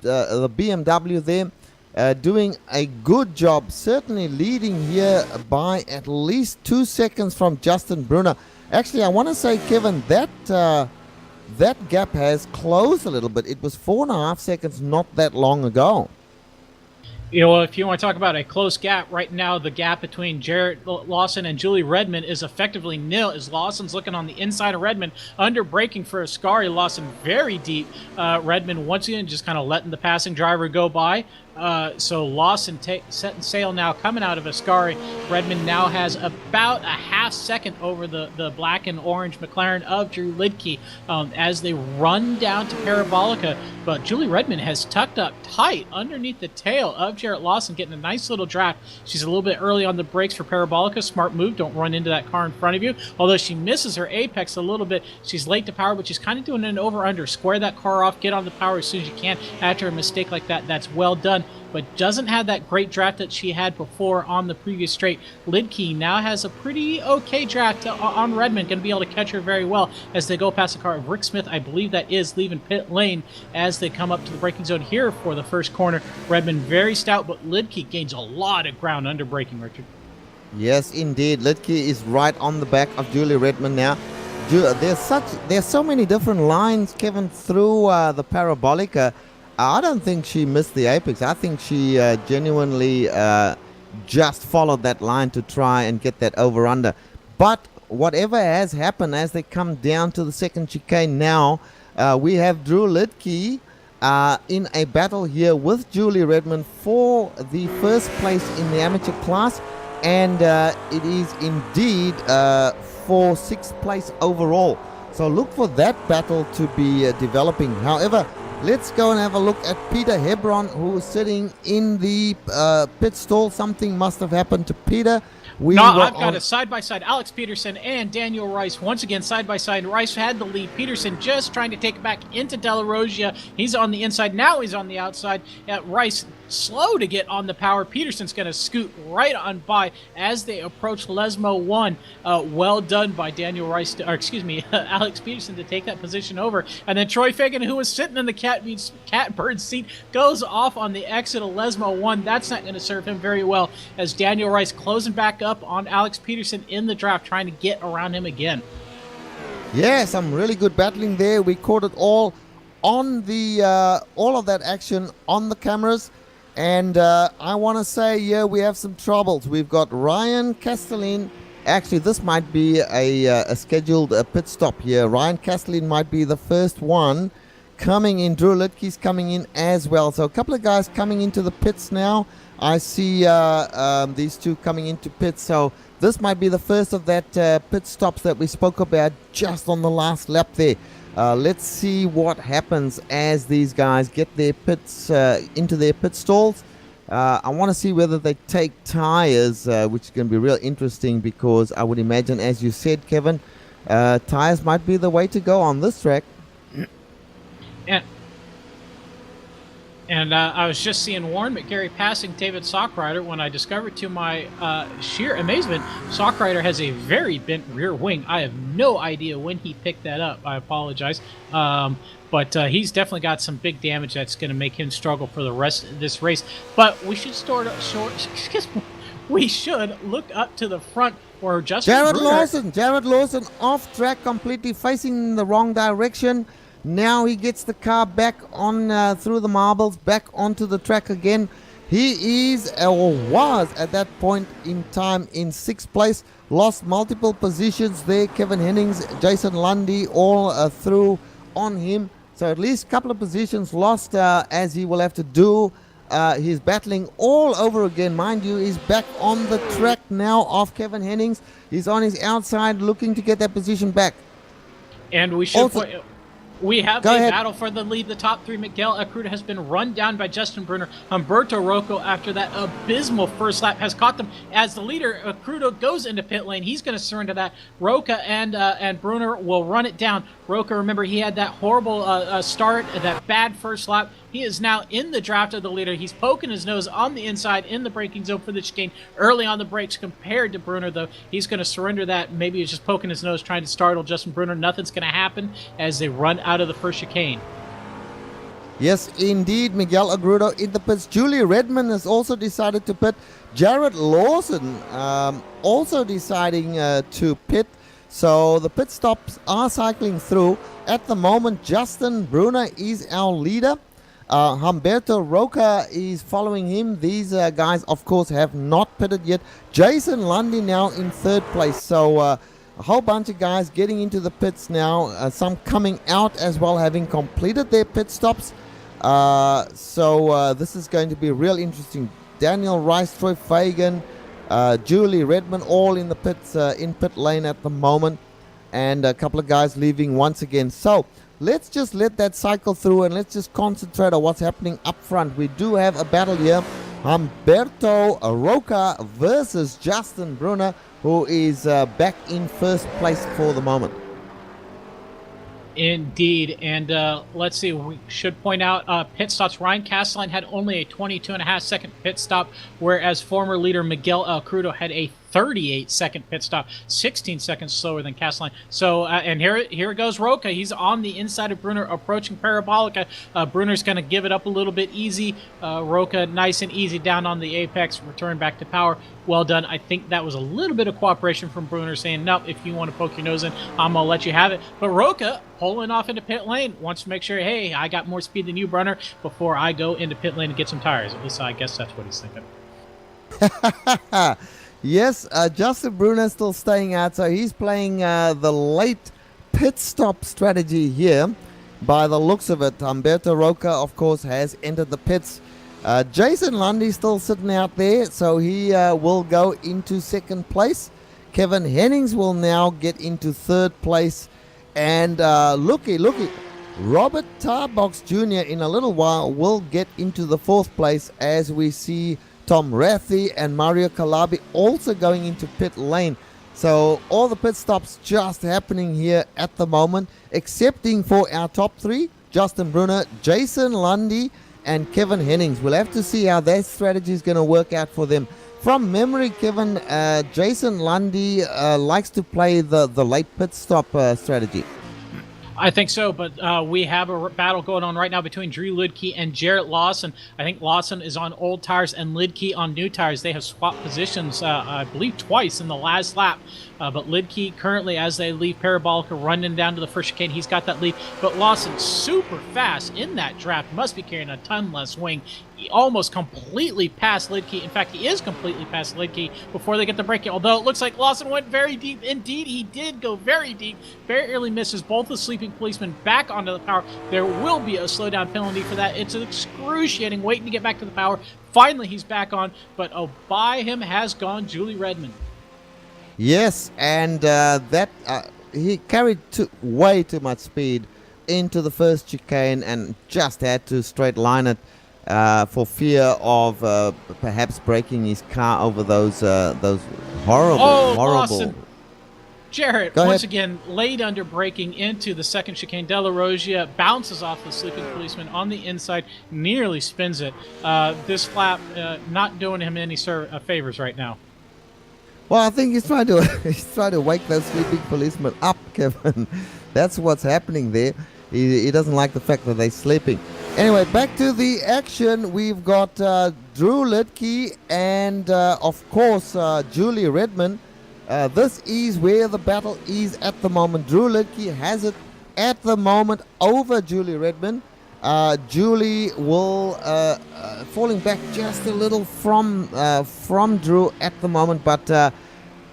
BMW there, doing a good job. Certainly leading here by at least 2 seconds from Justin Brunner. Actually, I want to say, Kevin, that gap has closed a little bit. It was 4.5 seconds not that long ago.
If you want to talk about a close gap, right now the gap between Jarrett Lawson and Julie Redmond is effectively nil, as Lawson's looking on the inside of Redmond, under braking for Ascari. Lawson very deep. Redmond once again just kind of letting the passing driver go by. So Lawson setting sail now, coming out of Ascari. Redmond now has about a half second over the black and orange McLaren of Drew Lidke as they run down to Parabolica. But Julie Redmond has tucked up tight underneath the tail of Jarrett Lawson, getting a nice little draft. She's a little bit early on the brakes for Parabolica. Smart move. Don't run into that car in front of you. Although she misses her apex a little bit. She's late to power, but she's kind of doing an over-under. Square that car off. Get on the power as soon as you can after a mistake like that. That's well done. but doesn't have that great draft that she had before on the previous straight. Lidke now has a pretty okay draft on Redmond, going to be able to catch her very well as they go past the car of Rick Smith, I believe that is, leaving pit lane as they come up to the braking zone here for the first corner. Redmond very stout, but Lidke gains a lot of ground under braking, Richard.
Yes, indeed. Lidke is right on the back of Julie Redmond now. There's so many different lines, Kevin, through the Parabolica. I don't think she missed the apex. I think she genuinely just followed that line to try and get that over-under. But whatever has happened as they come down to the second chicane now, we have Drew Lidke in a battle here with Julie Redmond for the first place in the amateur class. And it is indeed for 6th place overall. So look for that battle to be developing. However, let's go and have a look at Peter Hebron, who is sitting in the pit stall. Something must have happened to Peter.
I've got a side-by-side. Alex Peterson and Daniel Rice once again side-by-side. Rice had the lead. Peterson just trying to take it back into De La Rogia. He's on the inside. Now he's on the outside. Rice slow to get on the power. Peterson's going to scoot right on by as they approach Lesmo 1. Well done by Daniel Rice, Alex Peterson to take that position over. And then Troy Fagan, who was sitting in the catbird seat, goes off on the exit of Lesmo 1. That's not going to serve him very well as Daniel Rice closing back up on Alex Peterson in the draft, trying to get around him again.
Yeah, some really good battling there. We caught it all on the all of that action on the cameras. And I want to say, yeah, we have some troubles. We've got Ryan Castellin. Actually, this might be a scheduled pit stop here. Ryan Castellin might be the first one coming in. Drew Lidke's coming in as well. So a couple of guys coming into the pits now. I see these two coming into pits. So this might be the first of that pit stops that we spoke about just on the last lap there. Let's see what happens as these guys get their pits into their pit stalls. I want to see whether they take tires, which is going to be real interesting because I would imagine, as you said, Kevin, tires might be the way to go on this track.
And I was just seeing Warren McGarry passing David Sockrider when I discovered, to my sheer amazement, Sockrider has a very bent rear wing. I have no idea when he picked that up. I apologize. But he's definitely got some big damage that's going to make him struggle for the rest of this race. But we should we should look up to the front where Jared
Lawson off track completely, facing in the wrong direction. Now he gets the car back on through the marbles, back onto the track again. He is, or was at that point in time, in 6th place. Lost multiple positions there. Kevin Hennings, Jason Lundy, all through on him. So at least a couple of positions lost as he will have to do his battling all over again. Mind you, he's back on the track now off Kevin Hennings. He's on his outside looking to get that position back.
And we should we have
Go
a
ahead.
battle for the lead. The top three. Miguel Acruda has been run down by Justin Brunner. Humberto Rocco, after that abysmal first lap, has caught them as the leader. Acruda goes into pit lane. He's going to surrender that. Rocca and Brunner will run it down. Rocca, remember, he had that horrible start, that bad first lap. He is now in the draft of the leader. He's poking his nose on the inside in the braking zone for the chicane early on the brakes compared to Brunner, though. He's going to surrender that. Maybe he's just poking his nose, trying to startle Justin Brunner. Nothing's going to happen as they run out of the first chicane.
Yes, indeed, Miguel Agrudo in the pits. Julie Redmond has also decided to pit. Jared Lawson also deciding to pit. So the pit stops are cycling through. At the moment, Justin Brunner is our leader. Humberto Rocca is following him. These guys, of course, have not pitted yet. Jason Lundy now in 3rd place. So a whole bunch of guys getting into the pits now. Some coming out as well, having completed their pit stops. So this is going to be real interesting. Daniel Rice, Troy Fagan, Julie Redmond, all in the pits, in pit lane at the moment. And a couple of guys leaving once again. So let's just let that cycle through and let's just concentrate on what's happening up front. We do have a battle here. Humberto Rocca versus Justin Brunner, who is back in 1st place for the moment.
Indeed. And let's see, we should point out pit stops. Ryan Castelline had only a 22.5-second pit stop, whereas former leader Miguel Crudo had a 38-second pit stop, 16 seconds slower than Castelline. So, and here it goes Roca. He's on the inside of Brunner, approaching Parabolica. Brunner's going to give it up a little bit easy. Roca nice and easy down on the apex, return back to power. Well done. I think that was a little bit of cooperation from Brunner, saying, no, if you want to poke your nose in, I'm going to let you have it. But Roca, pulling off into pit lane, wants to make sure, hey, I got more speed than you, Brunner, before I go into pit lane and get some tires. At least I guess that's what he's thinking.
Yes, Justin Brunner still staying out, so he's playing the late pit stop strategy here. By the looks of it, Humberto Roca, of course, has entered the pits. Jason Lundy still sitting out there, so he will go into second place. Kevin Hennings will now get into third place. And looky, Robert Tarbox Jr. in a little while will get into the fourth place, as we see Tom Rathy and Mario Calabi also going into pit lane. So all the pit stops just happening here at the moment, excepting for our top three, Justin Brunner, Jason Lundy, and Kevin Hennings. We'll have to see how that strategy is going to work out for them. From memory, Kevin, Jason Lundy likes to play the late pit stop strategy.
I think so, but we have a battle going on right now between Drew Lidke and Jarrett Lawson. I think Lawson is on old tires and Lidke on new tires. They have swapped positions, I believe, twice in the last lap. But Lidke currently, as they leave Parabolica, running down to the first chicane, he's got that lead. But Lawson super fast in that draft, must be carrying a ton less wing. He almost completely passed Lidke. In fact, he is completely past Lidke before they get the braking. Although it looks like Lawson went very deep. Indeed, he did go very deep. Barely misses both the sleeping policemen back onto the power. There will be a slowdown penalty for that. It's excruciating waiting to get back to the power. Finally, he's back on. But by him has gone Julie Redmond.
Yes, and he carried way too much speed into the first chicane and just had to straight line it for fear of perhaps breaking his car over those horrible.
Lawson. Jarrett,
Go
once
ahead.
again, laid under braking into the second chicane. De La Rogia bounces off the sleeping policeman on the inside, nearly spins it. This flap not doing him any favors right now.
Well, I think he's trying to wake those sleeping policemen up, Kevin. That's what's happening there. He doesn't like the fact that they're sleeping. Anyway, back to the action. We've got Drew Lidke and, of course, Julie Redmond. This is where the battle is at the moment. Drew Lidke has it at the moment over Julie Redmond. Julie will falling back just a little from Drew at the moment, but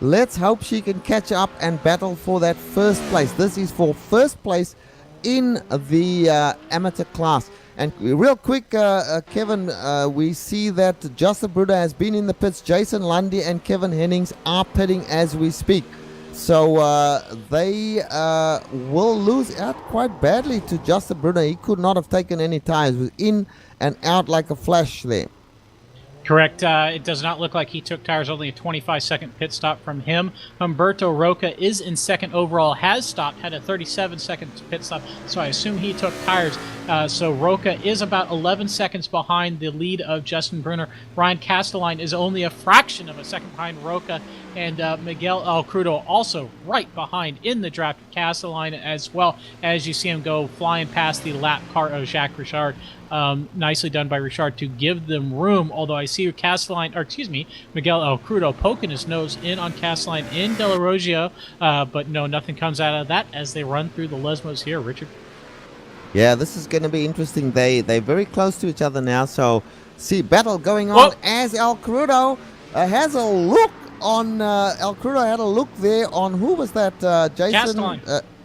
let's hope she can catch up and battle for that first place. This is for first place in the amateur class. And real quick, Kevin, we see that Justin Brunner has been in the pits. Jason Lundy and Kevin Hennings are pitting as we speak. So they will lose out quite badly to Justin Brunner. He could not have taken any tires. He was in and out like a flash there.
Correct. It does not look like he took tires. Only a 25-second pit stop from him. Humberto Roca is in second overall. Has stopped. Had a 37-second pit stop. So I assume he took tires. So Roca is about 11 seconds behind the lead of Justin Brunner. Ryan Castelline is only a fraction of a second behind Roca. And Miguel Crudo also right behind in the draft of Castelline, as well as you see him go flying past the lap car of Jacques Richard. Nicely done by Richard to give them room, although I see Miguel Crudo poking his nose in on Castelline in De La Rogia, but no, nothing comes out of that as they run through the Lesmos here, Richard.
Yeah, this is going to be interesting. They're very close to each other now, so see battle going on as El Crudo has a look on El Crudo had a look there on who was that? Jason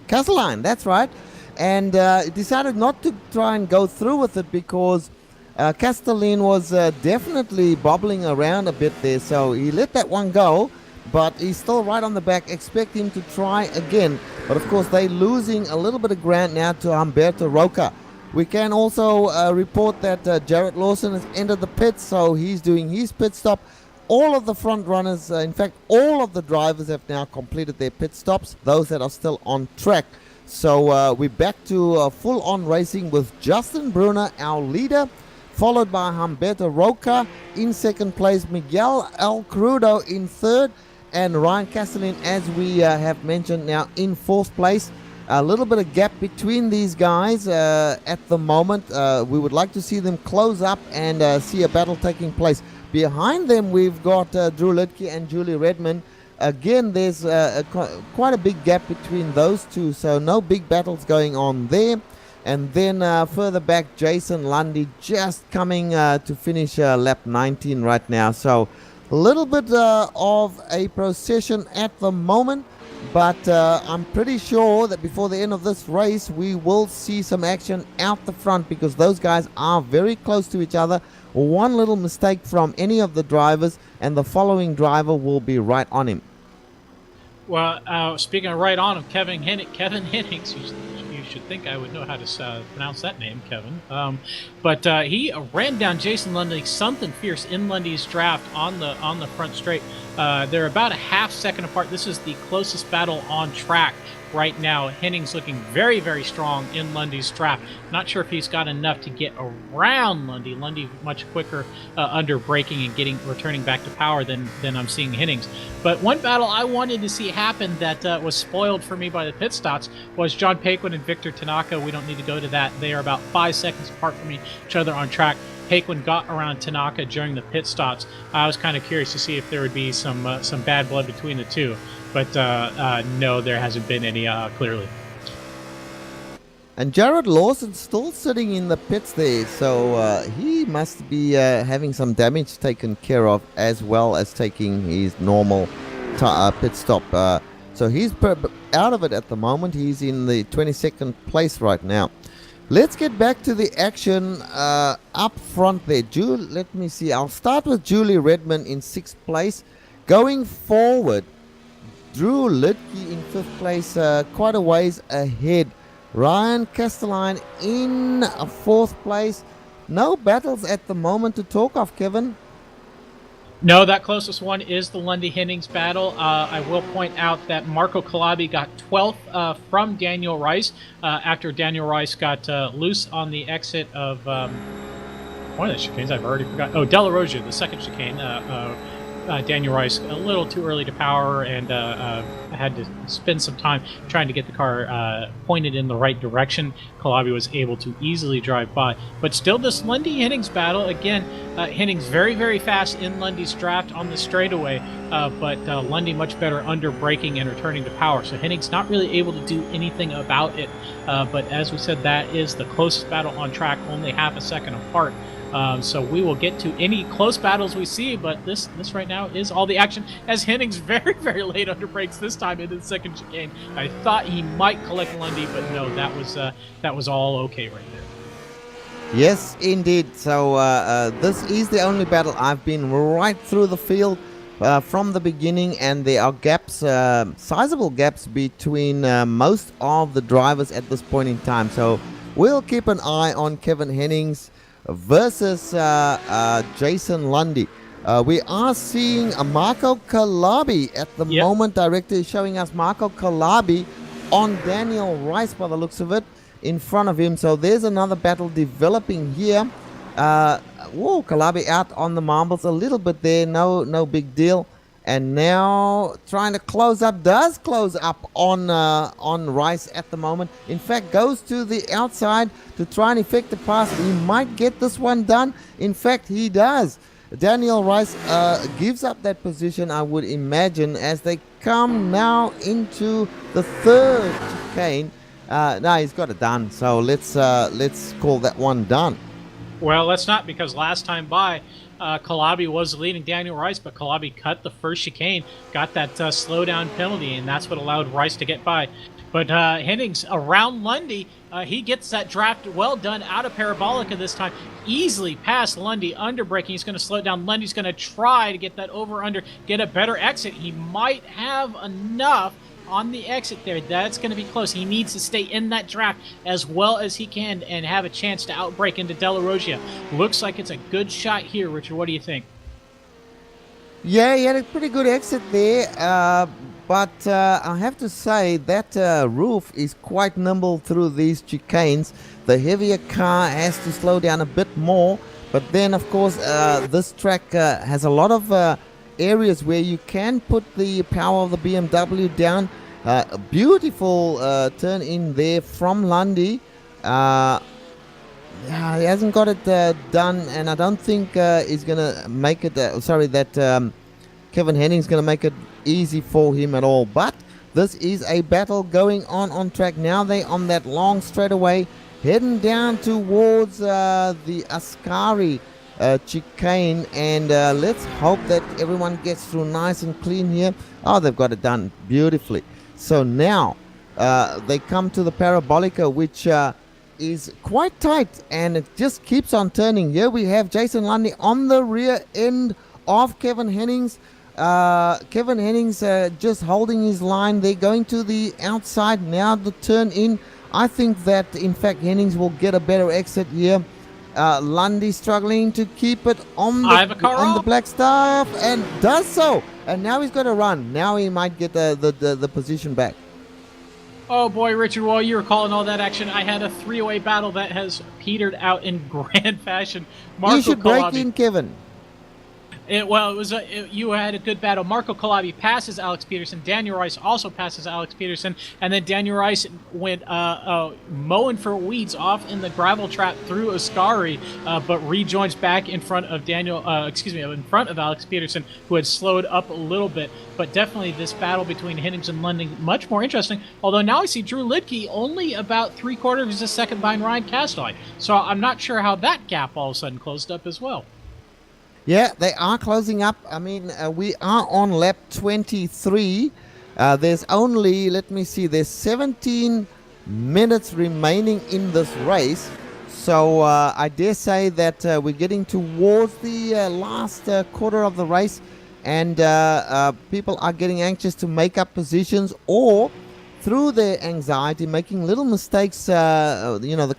Castelline, that's right. And decided not to try and go through with it because Castelline was definitely bobbling around a bit there. So he let that one go, but he's still right on the back. Expect him to try again. But of course, they're losing a little bit of ground now to Humberto Roca. We can also report that Jarrett Lawson has entered the pits, so he's doing his pit stop. All of the front runners, in fact, all of the drivers have now completed their pit stops, those that are still on track. So we're back to full-on racing with Justin Brunner, our leader, followed by Humberto Roca in second place, Miguel El Crudo in third, and Ryan Castellin, as we have mentioned now, in fourth place. A little bit of gap between these guys at the moment. We would like to see them close up and see a battle taking place. Behind them, we've got Drew Lidke and Julie Redmond. Again, there's quite a big gap between those two, so no big battles going on there. And then further back, Jason Lundy just coming to finish lap 19 right now. So a little bit of a procession at the moment, but I'm pretty sure that before the end of this race, we will see some action out the front, because those guys are very close to each other. One little mistake from any of the drivers and the following driver will be right on him.
Well, speaking of right on him, Kevin Hennings, you should think I would know how to pronounce that name, Kevin. But he ran down Jason Lundy something fierce in Lundy's draft on the front straight. They're about a half second apart. This is the closest battle on track right now. Hennings looking very, very strong in Lundy's draft. Not sure if he's got enough to get around Lundy. Lundy much quicker under braking and returning back to power than I'm seeing Hennings. But one battle I wanted to see happen that was spoiled for me by the pit stops was John Paquin and Victor Tanaka. We don't need to go to that. They are about 5 seconds apart from each other on track. Paquin got around Tanaka during the pit stops. I was kind of curious to see if there would be some bad blood between the two, but no, there hasn't been any clearly.
And Jared Lawson's still sitting in the pits there, so he must be having some damage taken care of, as well as taking his normal pit stop. So he's out of it at the moment. He's in the 22nd place right now. Let's get back to the action up front there. Let me see. I'll start with Julie Redmond in 6th place. Going forward, Drew Lidke in 5th place, quite a ways ahead. Ryan Castelline in 4th place. No battles at the moment to talk of, Kevin.
No, that closest one is the Lundy-Hennings battle. I will point out that Marco Calabi got 12th from Daniel Rice after Daniel Rice got loose on the exit of one of the chicanes. I've already forgotten. Oh, Della Rogia, the second chicane. Daniel Rice a little too early to power, and had to spend some time trying to get the car pointed in the right direction. Calabi was able to easily drive by. But still, this Lundy-Hennings battle, again, Hennings very, very fast in Lundy's draft on the straightaway, but Lundy much better under braking and returning to power. So Hennings not really able to do anything about it. But as we said, that is the closest battle on track, only half a second apart. So we will get to any close battles we see, but this right now is all the action, as Hennings very, very late under brakes this time into the second chicane. I thought he might collect Lundy, but no, that was all okay right there.
Yes, indeed. So this is the only battle. I've been right through the field from the beginning, and there are gaps, sizable gaps between most of the drivers at this point in time. So we'll keep an eye on Kevin Hennings versus Jason Lundy. We are seeing a Marco Calabi at the moment. Director is showing us Marco Calabi on Daniel Rice by the looks of it in front of him. So there's another battle developing here. Whoa, Calabi out on the marbles a little bit there. No big deal. And now trying to close up, does close up on Rice at the moment. In fact, goes to the outside to try and effect a pass. He might get this one done. In fact, he does. Daniel Rice gives up that position, I would imagine, as they come now into the third chicane. No, he's got it done. So let's call that one done.
Well, let's not, because last time by, Calabi was leading Daniel Rice, but Calabi cut the first chicane, got that slowdown penalty, and that's what allowed Rice to get by. But Hennings around Lundy, he gets that draft well done out of Parabolica this time. Easily past Lundy, under braking. He's going to slow it down. Lundy's going to try to get that over-under, get a better exit. He might have enough on the exit there. That's going to be close. He needs to stay in that draft as well as he can and have a chance to outbrake into Della Rogia. Looks like it's a good shot here, Richard. What do you think?
Yeah, he had a pretty good exit there, but I have to say that roof is quite nimble through these chicanes. The heavier car has to slow down a bit more, but then of course this track has a lot of areas where you can put the power of the BMW down. A beautiful turn in there from Lundy. Yeah, he hasn't got it done, and I don't think he's going to make it. Kevin Henning's going to make it easy for him at all. But this is a battle going on track. Now they're on that long straightaway, heading down towards the Ascari chicane, and let's hope that everyone gets through nice and clean here. Oh, they've got it done beautifully. So now they come to the Parabolica, which is quite tight, and it just keeps on turning. Here we have Jason Lundy on the rear end of Kevin Hennings. Kevin Hennings just holding his line. They're going to the outside now, the turn in. I think that in fact Hennings will get a better exit here. Lundy struggling to keep it on the black stuff, and does so. And now he's got to run. Now he might get the position back.
Oh boy, Richard, while you were calling all that action, I had a three-way battle that has petered out in grand fashion.
You should break in, Kevin.
You had a good battle. Marco Calabi passes Alex Peterson. Daniel Rice also passes Alex Peterson, and then Daniel Rice went mowing for weeds off in the gravel trap through Ascari, but rejoins back in front of in front of Alex Peterson, who had slowed up a little bit. But definitely this battle between Hennings and Lundy much more interesting. Although now I see Drew Lidke only about 3/4 of a second behind Ryan Castelline, so I'm not sure how that gap all of a sudden closed up as well.
Yeah, they are closing up. I mean, we are on lap 23. There's only, there's 17 minutes remaining in this race. So I dare say that we're getting towards the last quarter of the race, and people are getting anxious to make up positions, or through their anxiety making little mistakes. The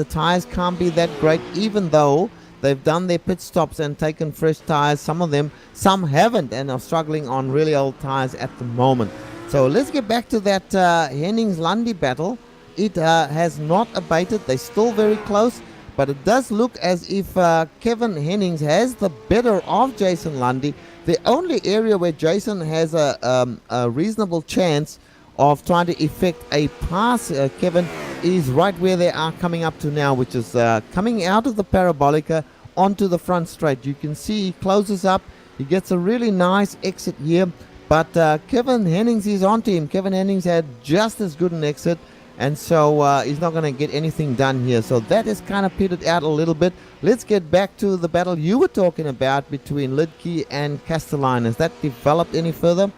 tires can't be that great, even though they've done their pit stops and taken fresh tires. Some haven't, and are struggling on really old tires at the moment. So let's get back to that Hennings-Lundy battle. It has not abated. They're still very close, but it does look as if Kevin Hennings has the better of Jason Lundy. The only area where Jason has a reasonable chance of trying to effect a pass, Kevin, is right where they are coming up to now, which is coming out of the Parabolica onto the front straight. You can see he closes up. He gets a really nice exit here, but Kevin Hennings is onto him. Kevin Hennings had just as good an exit, and so he's not going to get anything done here. So that is kind of petered out a little bit. Let's get back to the battle you were talking about between Lidke and Castelline. Has that developed any further?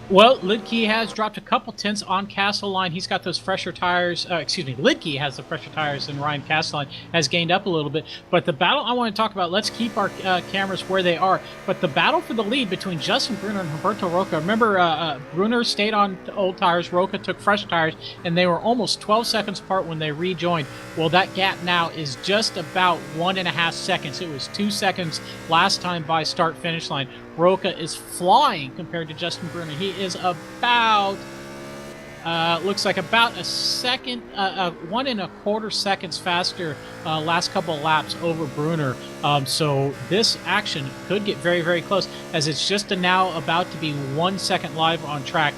Well, Lidke has dropped a couple tenths on Castelline. He's got those fresher tires. Lidke has the fresher tires, and Ryan Castelline has gained up a little bit. But the battle I want to talk about, let's keep our cameras where they are. But the battle for the lead between Justin Brunner and Humberto Roca. Remember, Brunner stayed on old tires. Roca took fresh tires, and they were almost 12 seconds apart when they rejoined. Well, that gap now is just about 1.5 seconds. It was 2 seconds last time by start-finish line. Roca is flying compared to Justin Brunner. He is about, looks like about a second, 1 1/4 seconds faster last couple of laps over Brunner. So this action could get very, very close, as it's just now about to be 1 second live on track.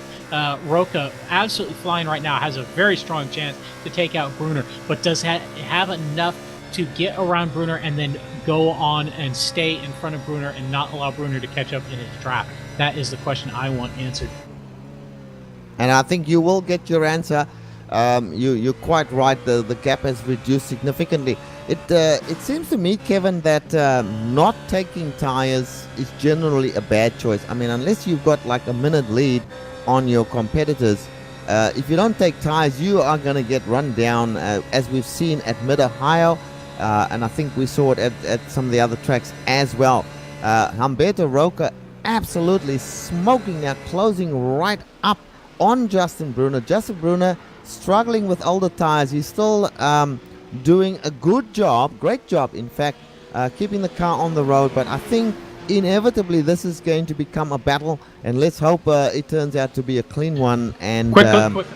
Roca, absolutely flying right now, has a very strong chance to take out Brunner, but does have enough to get around Brunner and then go on and stay in front of Brunner and not allow Brunner to catch up in his trap? That is the question I want answered.
And I think you will get your answer. You're quite right. The gap has reduced significantly. It seems to me, Kevin, that not taking tires is generally a bad choice. I mean, unless you've got like a minute lead on your competitors, if you don't take tires, you are going to get run down, as we've seen at Mid-Ohio. And I think we saw it at some of the other tracks as well. Humberto Roca absolutely smoking now, closing right up on Justin Brunner. Justin Brunner struggling with older tires. He's still doing a good job, great job in fact, keeping the car on the road. But I think inevitably this is going to become a battle, and let's hope it turns out to be a clean one. And
Quick.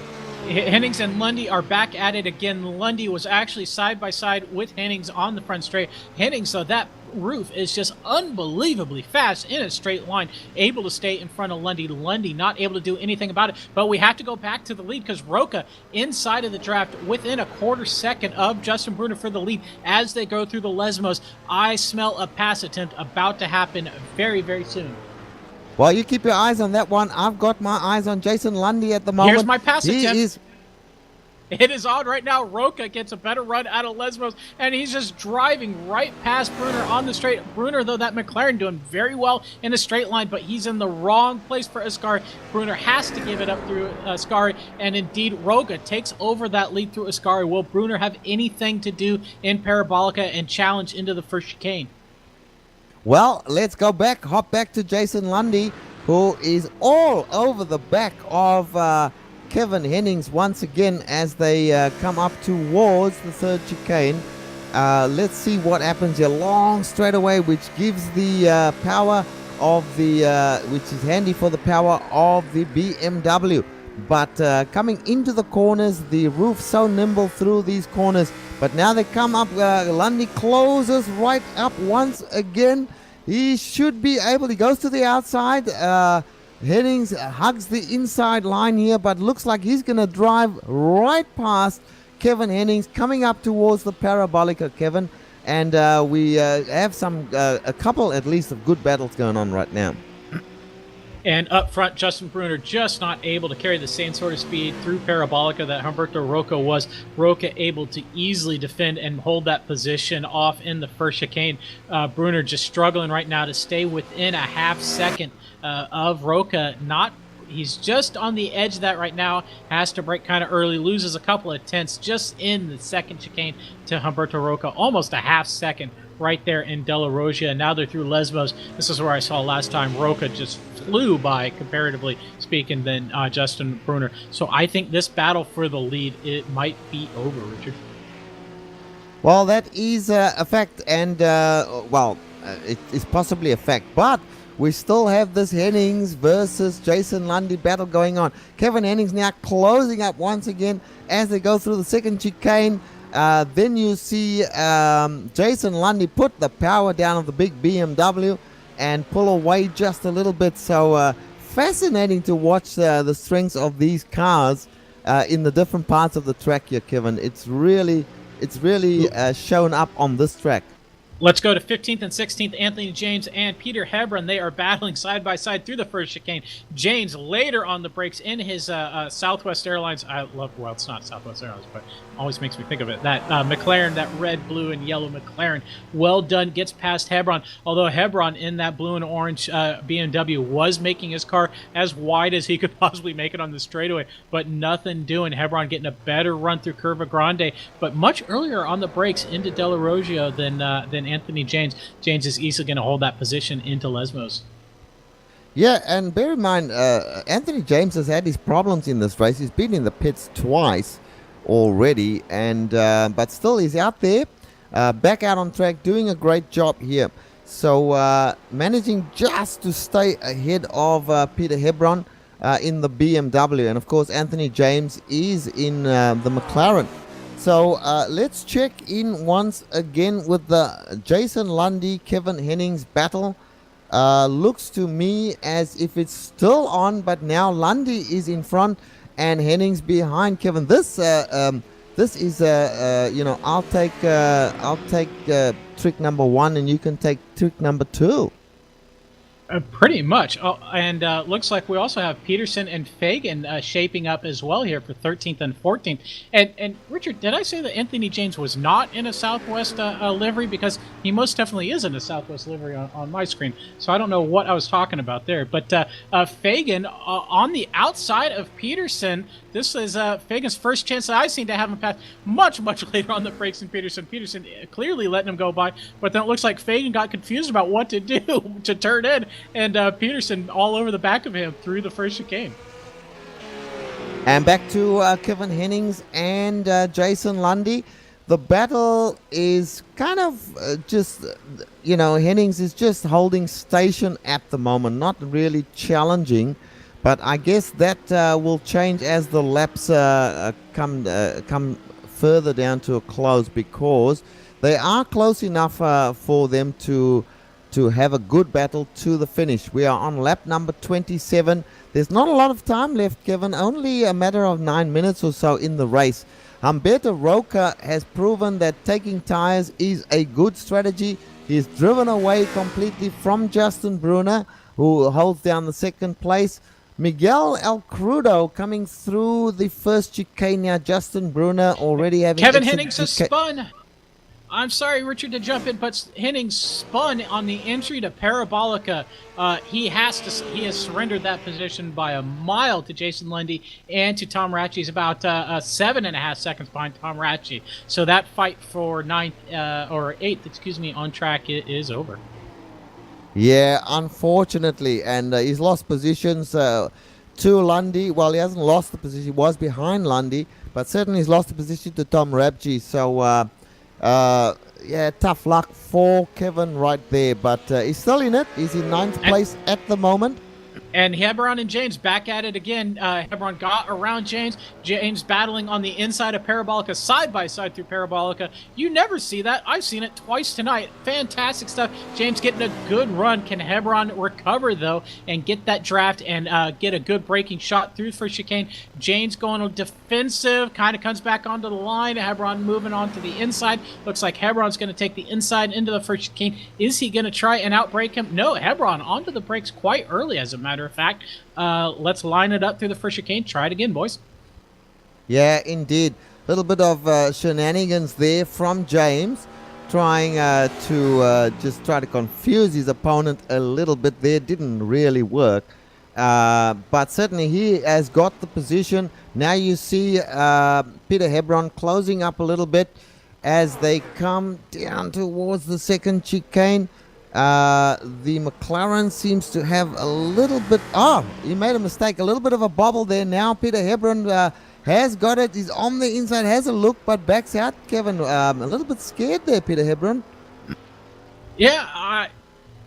Hennings and Lundy are back at it again. Lundy was actually side by side with Hennings on the front straight. Hennings, though, that roof is just unbelievably fast in a straight line, able to stay in front of Lundy. Lundy not able to do anything about it, but we have to go back to the lead because Roca inside of the draft within a quarter second of Justin Brunner for the lead as they go through the Lesmos. I smell a pass attempt about to happen very, very soon.
Well, you keep your eyes on that one. I've got my eyes on Jason Lundy at the moment.
Here's my pass attempt. It is on right now. Roca gets a better run out of Lesmos, and he's just driving right past Brunner on the straight. Brunner, though, that McLaren doing very well in a straight line, but he's in the wrong place for Ascari. Brunner has to give it up through Ascari, and indeed, Roca takes over that lead through Ascari. Will Brunner have anything to do in Parabolica and challenge into the first chicane?
Well, let's go back, hop back to Jason Lundy, who is all over the back of Kevin Hennings once again as they come up towards the third chicane. Let's see what happens here. Long straightaway, which gives the power of the, which is handy for the power of the BMW. But coming into the corners, the roof so nimble through these corners. But now they come up, Lundy closes right up once again. He should be able, he goes to the outside. Hennings hugs the inside line here, but looks like he's going to drive right past Kevin Hennings coming up towards the Parabolica, Kevin. And we have a couple at least of good battles going on right now.
And up front, Justin Brunner just not able to carry the same sort of speed through Parabolica that Humberto Roca was. Roca able to easily defend and hold that position off in the first chicane. Brunner just struggling right now to stay within a half second of Roca. He's just on the edge of that right now. Has to brake kind of early. Loses a couple of tenths just in the second chicane to Humberto Roca. Almost a half second right there in Della Rogia. And now they're through Lesmos. This is where I saw last time Roca just flew by, comparatively speaking, than Justin Brunner. So I think this battle for the lead, it might be over, Richard.
Well, that is a fact, and it is possibly a fact, but we still have this Hennings versus Jason Lundy battle going on. Kevin Hennings now closing up once again as they go through the second chicane. Then you see Jason Lundy put the power down of the big BMW and pull away just a little bit. So fascinating to watch the strengths of these cars in the different parts of the track here, Kevin. It's really shown up on this track.
Let's go to 15th and 16th. Anthony James and Peter Hebron. They are battling side by side through the first chicane. James later on the brakes in his Southwest Airlines. Well, it's not Southwest Airlines, but always makes me think of it. That McLaren, that red, blue, and yellow McLaren. Well done. Gets past Hebron. Although Hebron in that blue and orange BMW was making his car as wide as he could possibly make it on the straightaway, but nothing doing. Hebron getting a better run through Curva Grande, but much earlier on the brakes into Della Rogia than Anthony James. James is easily going to hold that position into Lesmos.
Yeah, and bear in mind, Anthony James has had his problems in this race. He's been in the pits twice already, and but still he's out there, back out on track, doing a great job here. So managing just to stay ahead of Peter Hebron in the BMW, and of course Anthony James is in the McLaren. So let's check in once again with the Jason Lundy, Kevin Hennings battle. Looks to me as if it's still on, but now Lundy is in front and Hennings behind Kevin. This is I'll take trick number 1 and you can take trick number 2.
Pretty much. Oh, and looks like we also have Peterson and Fagan shaping up as well here for 13th and 14th. And Richard, did I say that Anthony James was not in a Southwest livery? Because he most definitely is in a Southwest livery on my screen. So I don't know what I was talking about there. But Fagan on the outside of Peterson. This is Fagan's first chance that I've seen to have him pass much later on the brakes than Peterson. Peterson clearly letting him go by. But then it looks like Fagan got confused about what to do to turn in. And Peterson all over the back of him through the first chicane.
And back to Kevin Hennings and Jason Lundy. the battle is kind of Hennings is just holding station at the moment, not really challenging. But I guess that will change as the laps come further down to a close, because they are close enough for them to have a good battle to the finish. We are on lap number 27. There's not a lot of time left, Kevin. Only a matter of 9 minutes or so in the race. Humberto Roca has proven that taking tires is a good strategy. He's driven away completely from Justin Brunner, who holds down the second place. Miguel El Crudo coming through the first chicane now. Justin Brunner already having
Kevin Hennings has spun. I'm sorry, Richard, to jump in, but Hennings spun on the entry to Parabolica. He has surrendered that position by a mile to Jason Lundy and to Tom Ratchey. He's about 7.5 seconds behind Tom Ratchey. So that fight for 8th, on track is over.
Yeah, unfortunately, and he's lost positions to Lundy. Well, he hasn't lost the position; he was behind Lundy, but certainly he's lost the position to Tom Rabji. So, tough luck for Kevin right there. But he's still in it. He's in 9th place at the moment.
And Hebron and James back at it again. Hebron got around James. James battling on the inside of Parabolica, side by side through Parabolica. You never see that. I've seen it twice tonight. Fantastic stuff. James getting a good run. Can Hebron recover, though, and get that draft and get a good braking shot through for chicane? James going defensive, kind of comes back onto the line. Hebron moving on to the inside. Looks like Hebron's going to take the inside into the first chicane. Is he going to try and outbrake him? No, Hebron onto the brakes quite early, as a matter of fact. Let's line it up through the first chicane. Try it again, boys.
Yeah, indeed. A little bit of shenanigans there from James, trying to just try to confuse his opponent a little bit there. Didn't really work. But certainly he has got the position. Now you see Peter Hebron closing up a little bit as they come down towards the second chicane. The McLaren seems to have a little bit... Oh, he made a mistake. A little bit of a bobble there. Now Peter Hebron has got it. He's on the inside, has a look, but backs out. Kevin, a little bit scared there, Peter Hebron.
Yeah,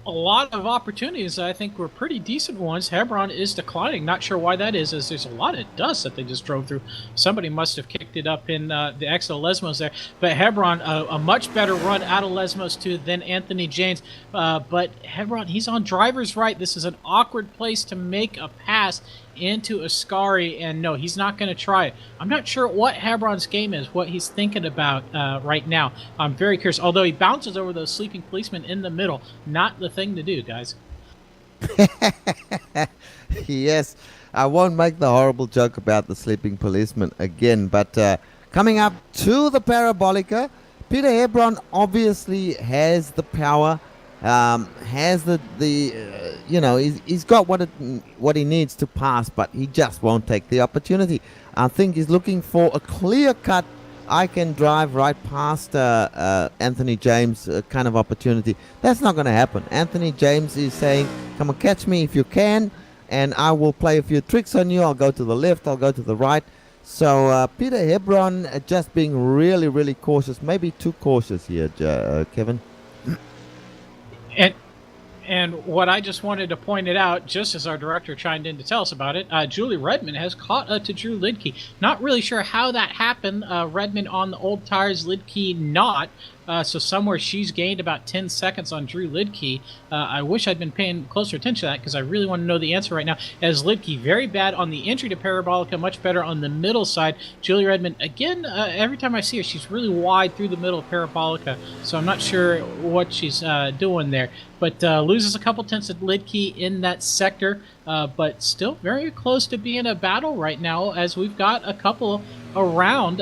a lot of opportunities I think were pretty decent ones. Hebron is declining. Not sure why that is, as there's a lot of dust that they just drove through. Somebody must have kicked it up in the exit of Lesmos there. But Hebron, a much better run out of Lesmos too than Anthony James. But Hebron, he's on driver's right. This is an awkward place to make a pass into Ascari, and no, he's not going to try it. I'm not sure what Hebron's game is, what he's thinking about right now. I'm very curious, although he bounces over those sleeping policemen in the middle. Not the thing to do, guys.
Yes, I won't make the horrible joke about the sleeping policeman again, but coming up to the Parabolica, Peter Hebron obviously has the power, has he's got what he needs to pass, but he just won't take the opportunity. I think he's looking for a clear cut, I can drive right past Anthony James kind of opportunity. That's not going to happen. Anthony James is saying, come and catch me if you can, and I will play a few tricks on you. I'll go to the left, I'll go to the right. So Peter Hebron just being really, really cautious, maybe too cautious here, Kevin.
And what I just wanted to point it out, just as our director chimed in to tell us about it, Julie Redmond has caught to Drew Lidke. Not really sure how that happened. Redmond on the old tires, Lidke not. So somewhere she's gained about 10 seconds on Drew Lidke. I wish I'd been paying closer attention to that because I really want to know the answer right now. As Lidke, very bad on the entry to Parabolica, much better on the middle side. Julie Redmond, again, every time I see her, she's really wide through the middle of Parabolica. So I'm not sure what she's doing there. But loses a couple tenths of Lidke in that sector. But still very close to being a battle right now, as we've got a couple around.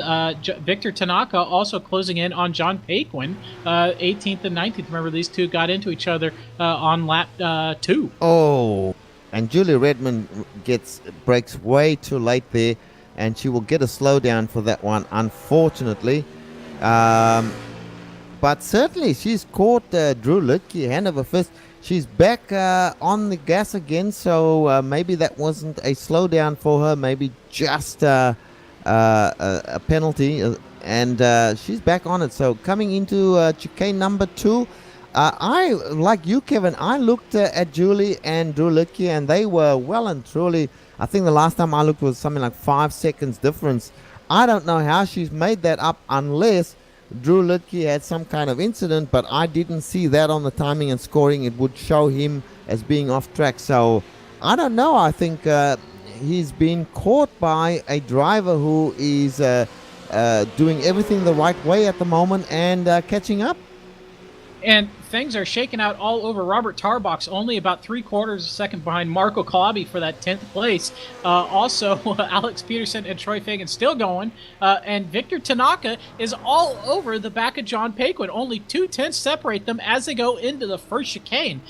Victor Tanaka also closing in on John Paquin, 18th and 19th. Remember, these two got into each other on lap 2.
Oh, and Julie Redmond breaks way too late there, and she will get a slowdown for that one, unfortunately. But certainly she's caught Drew Lidke hand over fist. She's back on the gas again, so maybe that wasn't a slowdown for her, maybe just a penalty, and she's back on it. So coming into chicane number 2, I, like you, Kevin, I looked at Julie and Drew Litke, and they were well and truly, I think the last time I looked was something like 5 seconds difference. I don't know how she's made that up unless Drew Litke had some kind of incident, but I didn't see that on the timing and scoring. It would show him as being off track. So I don't know. I think he's been caught by a driver who is doing everything the right way at the moment and catching up.
And things are shaking out all over. Robert Tarbox only about 3/4 of a second behind Marco Calabi for that 10th place. Also, Alex Peterson and Troy Fagan still going. And Victor Tanaka is all over the back of John Paquin. Only 2/10 separate them as they go into the first chicane.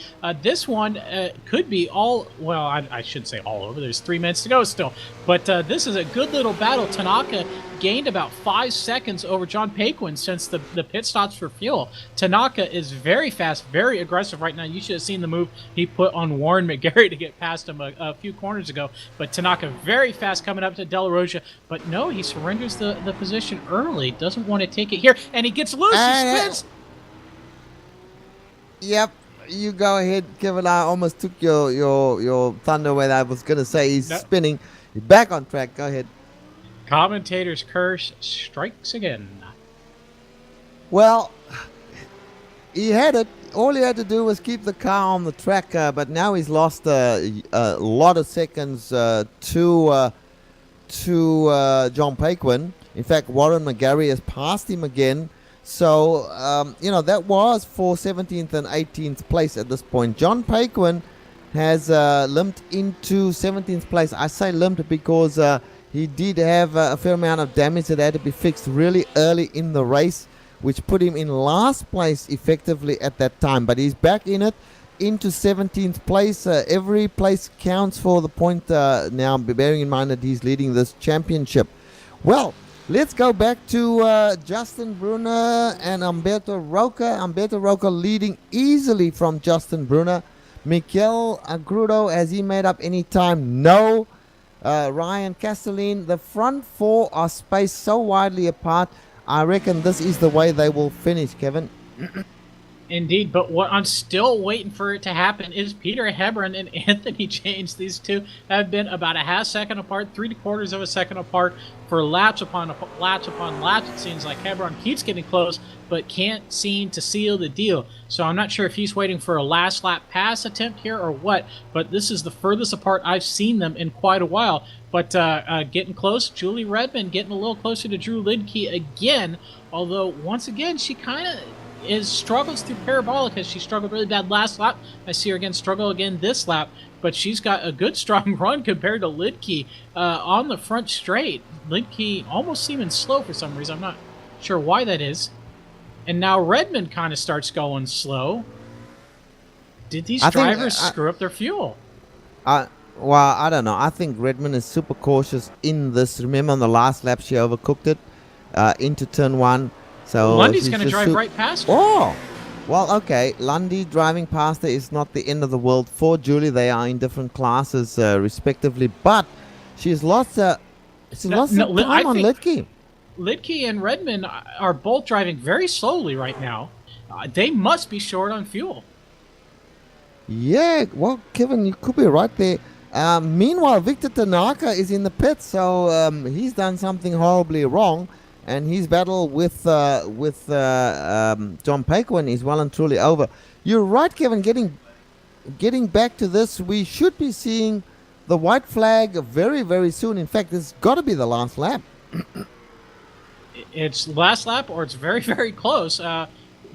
This one could be all, well, I shouldn't say all over. There's 3 minutes to go still. But this is a good little battle. Tanaka gained about 5 seconds over John Paquin since the pit stops for fuel. Tanaka is very fast, very aggressive right now. You should have seen the move he put on Warren McGarry to get past him a few corners ago. But Tanaka very fast coming up to De La Rocha. But no, he surrenders the position early. Doesn't want to take it here. And he gets loose. He spins.
Yep. You go ahead, Kevin. I almost took your thunder when I was going to say he's spinning. He's back on track. Go ahead.
Commentator's curse strikes again.
Well, he had it. All he had to do was keep the car on the track, but now he's lost a lot of seconds to John Paquin. In fact, Warren McGarry has passed him again. So, that was for 17th and 18th place at this point. John Paquin has limped into 17th place. I say limped because he did have a fair amount of damage that had to be fixed really early in the race, which put him in last place effectively at that time. But he's back in it, into 17th place. Every place counts for the point now, bearing in mind that he's leading this championship. Well, let's go back to Justin Brunner and Umberto Roca. Umberto Roca leading easily from Justin Brunner. Mikel Agrudo, has he made up any time? No. Ryan Castellin, the front 4 are spaced so widely apart. I reckon this is the way they will finish, Kevin.
Indeed, but what I'm still waiting for it to happen is Peter Hebron and Anthony James. These two have been about a half second apart, 3/4 of a second apart for laps upon laps upon laps. It seems like Hebron keeps getting close, but can't seem to seal the deal. So I'm not sure if he's waiting for a last lap pass attempt here or what, but this is the furthest apart I've seen them in quite a while. But getting close, Julie Redmond getting a little closer to Drew Lidke again, although once again she kind of struggles through parabolic as she struggled really bad last lap. I see her again struggle again this lap, but she's got a good strong run compared to Lidke on the front straight. Lidke almost seeming slow for some reason. I'm not sure why that is. And now Redmond kind of starts going slow. Did these drivers screw up their fuel?
Well, I don't know. I think Redmond is super cautious in this. Remember on the last lap she overcooked it into turn 1. So
Lundy's going to drive right past her.
Oh, well, okay. Lundy driving past her is not the end of the world for Julie. They are in different classes, respectively. But she's lost some time on Lidke.
Lidke and Redmond are both driving very slowly right now. They must be short on fuel.
Yeah, well, Kevin, you could be right there. Meanwhile, Victor Tanaka is in the pit, so he's done something horribly wrong. And his battle with John Paquin is well and truly over. You're right, Kevin. Getting back to this, we should be seeing the white flag very, very soon. In fact, it's got to be the last lap.
It's last lap, or it's very, very close.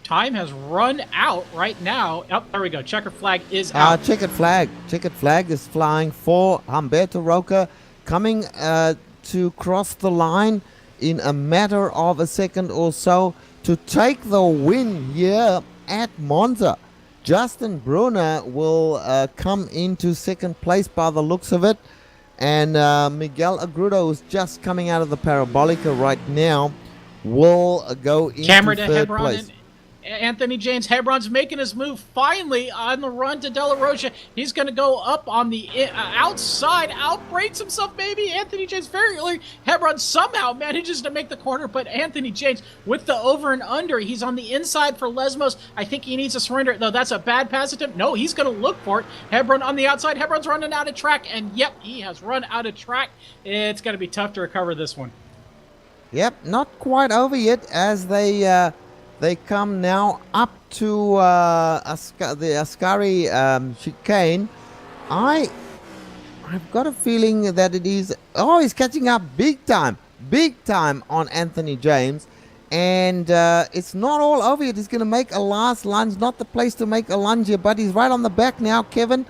Time has run out right now. Oh, there we go. Checker flag is out.
Checkered flag is flying for Humberto Roca, coming to cross the line in a matter of a second or so to take the win here at Monza. Justin Brunner will come into second place by the looks of it, and Miguel Agrudo is just coming out of the Parabolica right now, will go into third place.
Anthony James, Hebron's making his move finally on the run to De La Rocha. He's going to go up on the outside, outbrakes himself maybe. Anthony James very early. Hebron somehow manages to make the corner, but Anthony James with the over and under. He's on the inside for Lesmos. I think he needs to surrender. No, that's a bad pass attempt. No, he's going to look for it. Hebron on the outside. Hebron's running out of track, and yep, he has run out of track. It's going to be tough to recover this one.
Yep, not quite over yet as they come now up to the Ascari chicane. I've got a feeling that it is... Oh, he's catching up big time on Anthony James. And it's not all over yet. He's going to make a last lunge. Not the place to make a lunge here, but he's right on the back now, Kevin,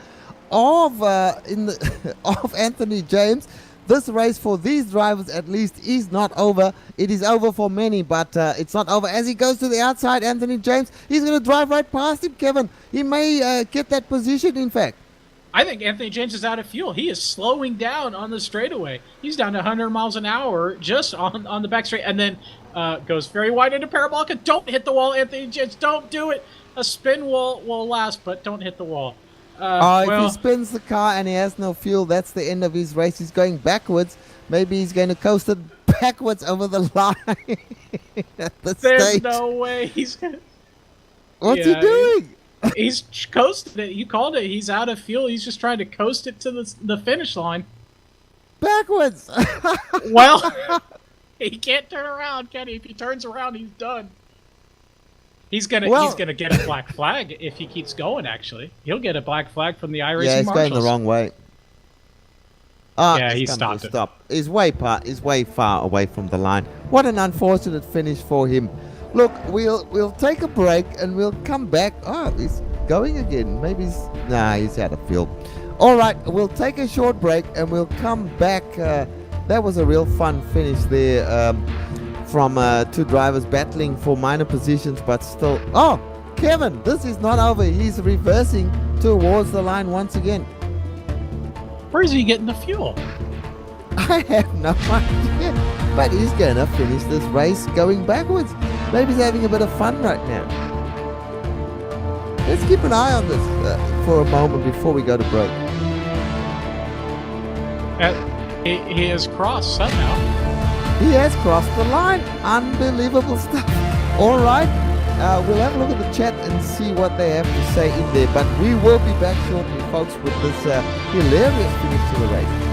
of of Anthony James. This race for these drivers at least is not over. It is over for many, but it's not over. As he goes to the outside, Anthony James, he's going to drive right past him, Kevin. He may get that position, in fact.
I think Anthony James is out of fuel. He is slowing down on the straightaway. He's down to 100 miles an hour just on the back straight, and then goes very wide into Parabolica. Don't hit the wall, Anthony James. Don't do it. A spin will last, but don't hit the wall.
If he spins the car and he has no fuel, that's the end of his race. He's going backwards. Maybe he's going to coast it backwards over the line at the
There's
stage.
no way he's going to...
What's he doing?
He's coasted it. You called it. He's out of fuel. He's just trying to coast it to the finish line.
Backwards.
Well, he can't turn around, can he? If he turns around, he's done. He's gonna get a black flag if he keeps going. Actually, he'll get a black flag from the iRacing
Yeah, he's
marshals.
going the wrong way.
Yeah, he stopped it.
Stop. He's way far away from the line. What an unfortunate finish for him. Look, we'll take a break and we'll come back. Oh, he's going again. Maybe he's out of fuel. All right, we'll take a short break and we'll come back. That was a real fun finish there. From two drivers battling for minor positions, but still... Oh, Kevin, this is not over. He's reversing towards the line once again.
Where is he getting the fuel?
I have no idea, but he's going to finish this race going backwards. Maybe he's having a bit of fun right now. Let's keep an eye on this for a moment before we go to break.
He has crossed somehow.
He has crossed the line. Unbelievable stuff. All right. We'll have a look at the chat and see what they have to say in there. But we will be back shortly, folks, with this hilarious finish to the race.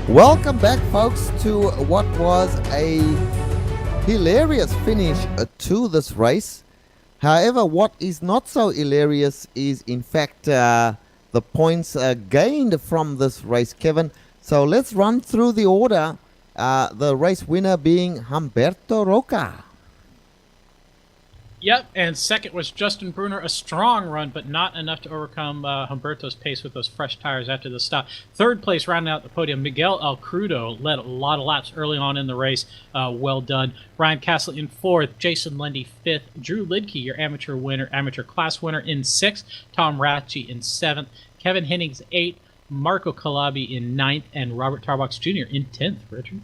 Welcome back, folks, to what was a hilarious finish to this race. However, what is not so hilarious is, in fact, the points gained from this race, Kevin. So let's run through the order, the race winner being Humberto Roca.
Yep, and second was Justin Brunner. A strong run, but not enough to overcome Humberto's pace with those fresh tires after the stop. Third place, rounding out the podium, Miguel El Crudo led a lot of laps early on in the race. Well done. Ryan Castle in fourth, Jason Lundy fifth, Drew Lidke, your amateur class winner, in sixth, Tom Ratchey in seventh, Kevin Hennings eighth, Marco Calabi in ninth, and Robert Tarbox Jr. in 10th, Richard.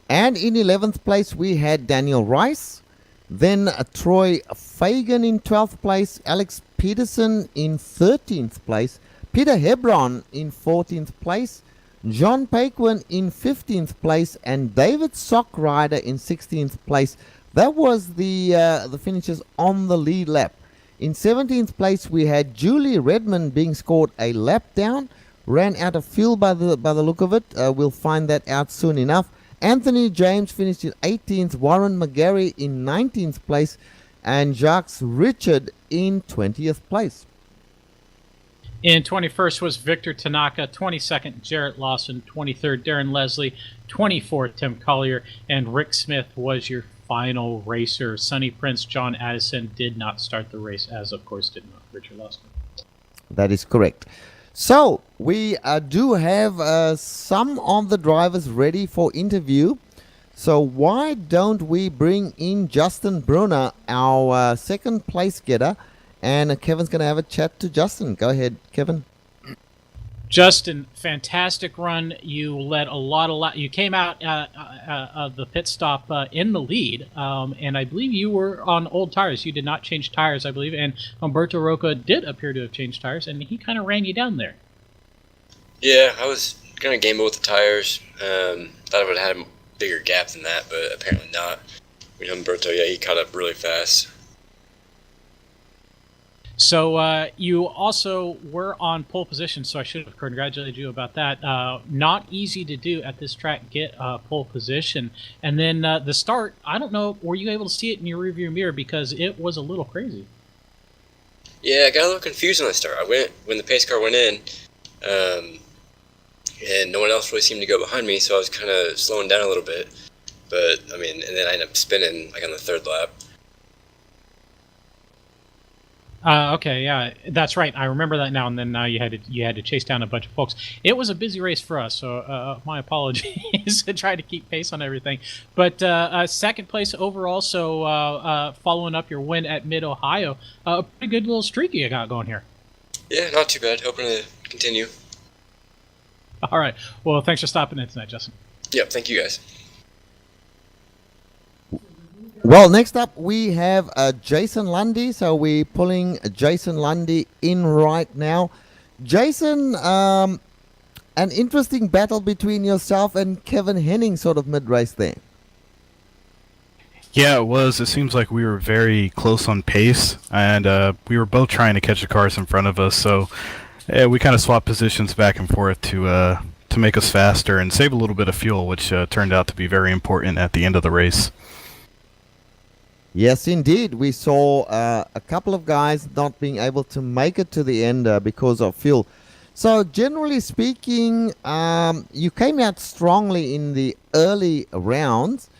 And in 11th place, we had Daniel Rice. Then Troy Fagan in 12th place, Alex Peterson in 13th place, Peter Hebron in 14th place, John Paquin in 15th place, and David Sockrider in 16th place. That was the finishes on the lead lap. In 17th place, we had Julie Redmond being scored a lap down, ran out of fuel by the look of it. We'll find that out soon enough. Anthony James finished in 18th, Warren McGarry in 19th place, and Jacques Richard in 20th place.
In 21st was Victor Tanaka, 22nd, Jarrett Lawson, 23rd, Darren Leslie, 24th, Tim Collier, and Rick Smith was your final racer. Sonny Prince, John Addison did not start the race, as of course did not Richard Lawson.
That is correct. So, we do have some of the drivers ready for interview. So, why don't we bring in Justin Brunner, our second place getter, and Kevin's going to have a chat to Justin. Go ahead, Kevin.
Justin, fantastic run. You led a lot of you came out of the pit stop in the lead, and I believe you were on old tires. You did not change tires, I believe, and Humberto Roca did appear to have changed tires, and he kind of ran you down there.
Yeah, I was kind of gamble with the tires. Thought I would have had a bigger gap than that, but apparently not. I mean, Humberto, yeah, he caught up really fast.
So you also were on pole position, so I should have congratulated you about that. Not easy to do at this track, get pole position. And then the start, I don't know, were you able to see it in your rearview mirror, because it was a little crazy?
Yeah, I got a little confused on the start. When the pace car went in, and no one else really seemed to go behind me, so I was kind of slowing down a little bit. But, I mean, and then I ended up spinning like on the third lap.
Okay, yeah, that's right. I remember that now. And then you had to chase down a bunch of folks. It was a busy race for us, so my apologies to try to keep pace on everything. But second place overall. So following up your win at Mid Ohio, a pretty good little streak you got going here.
Yeah, not too bad. Hoping to continue.
All right. Well, thanks for stopping in tonight, Justin.
Yep. Thank you, guys.
Well, next up we have Jason Lundy. So we're pulling Jason Lundy in right now. Jason, an interesting battle between yourself and Kevin Henning sort of mid-race there.
Yeah, it was. It seems like we were very close on pace, and we were both trying to catch the cars in front of us. So we kind of swapped positions back and forth to make us faster and save a little bit of fuel, which turned out to be very important at the end of the race.
Yes, indeed. We saw a couple of guys not being able to make it to the end because of fuel. So, generally speaking, you came out strongly in the early rounds,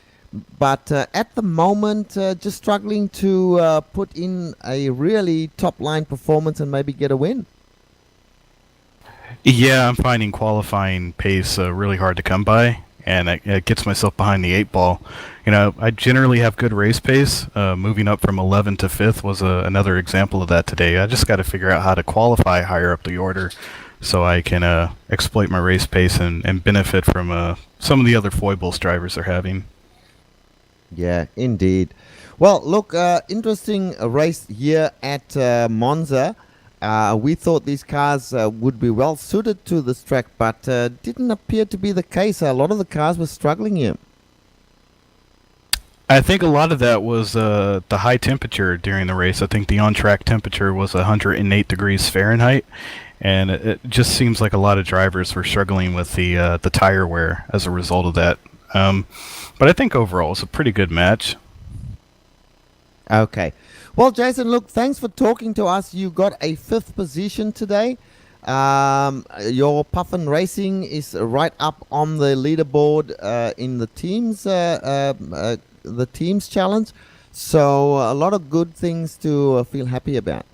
but at the moment, just struggling to put in a really top-line performance and maybe get a win.
Yeah, I'm finding qualifying pace really hard to come by, and it gets myself behind the 8-ball. You know, I generally have good race pace. Moving up from 11th to 5th was another example of that today. I just got to figure out how to qualify higher up the order so I can exploit my race pace and benefit from some of the other foibles drivers are having.
Yeah, indeed. Well, look, interesting race here at Monza. We thought these cars would be well suited to this track, but didn't appear to be the case. A lot of the cars were struggling here.
I think a lot of that was the high temperature during the race. I think the on-track temperature was 108 degrees Fahrenheit, and it just seems like a lot of drivers were struggling with the tire wear as a result of that. But I think overall it's a pretty good match.
Okay. Well, Jason, look, thanks for talking to us. You got a 5th position today. Your Puffin Racing is right up on the leaderboard in the teams challenge. So a lot of good things to feel happy about.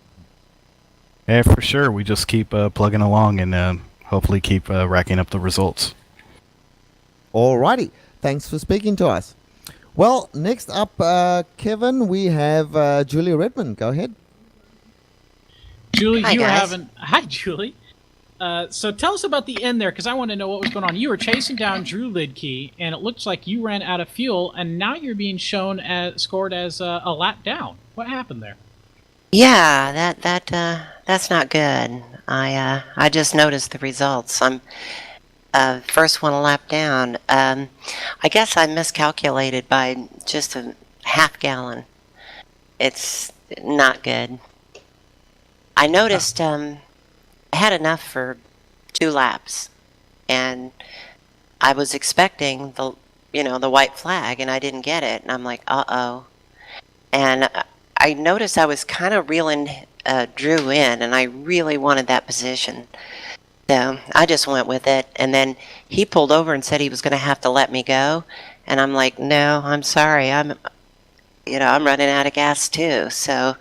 Yeah, for sure. We just keep plugging along and hopefully keep racking up the results.
Alrighty. Thanks for speaking to us. Well, next up, Kevin, we have Julie Redmond. Go ahead.
Julie,
Hi,
you were
guys.
having... Hi, Julie. So tell us about the end there, because I want to know what was going on. You were chasing down Drew Lidke, and it looks like you ran out of fuel, and now you're being scored as a lap down. What happened there?
Yeah, that's not good. I just noticed the results. I'm first one a lap down. I guess I miscalculated by just a half gallon. It's not good. I noticed I had enough for 2 laps, and I was expecting the white flag, and I didn't get it, and I'm like, uh-oh. And I noticed I was kind of reeling Drew in, and I really wanted that position. So I just went with it, and then he pulled over and said he was going to have to let me go, and I'm like, no, I'm sorry, I'm running out of gas too. So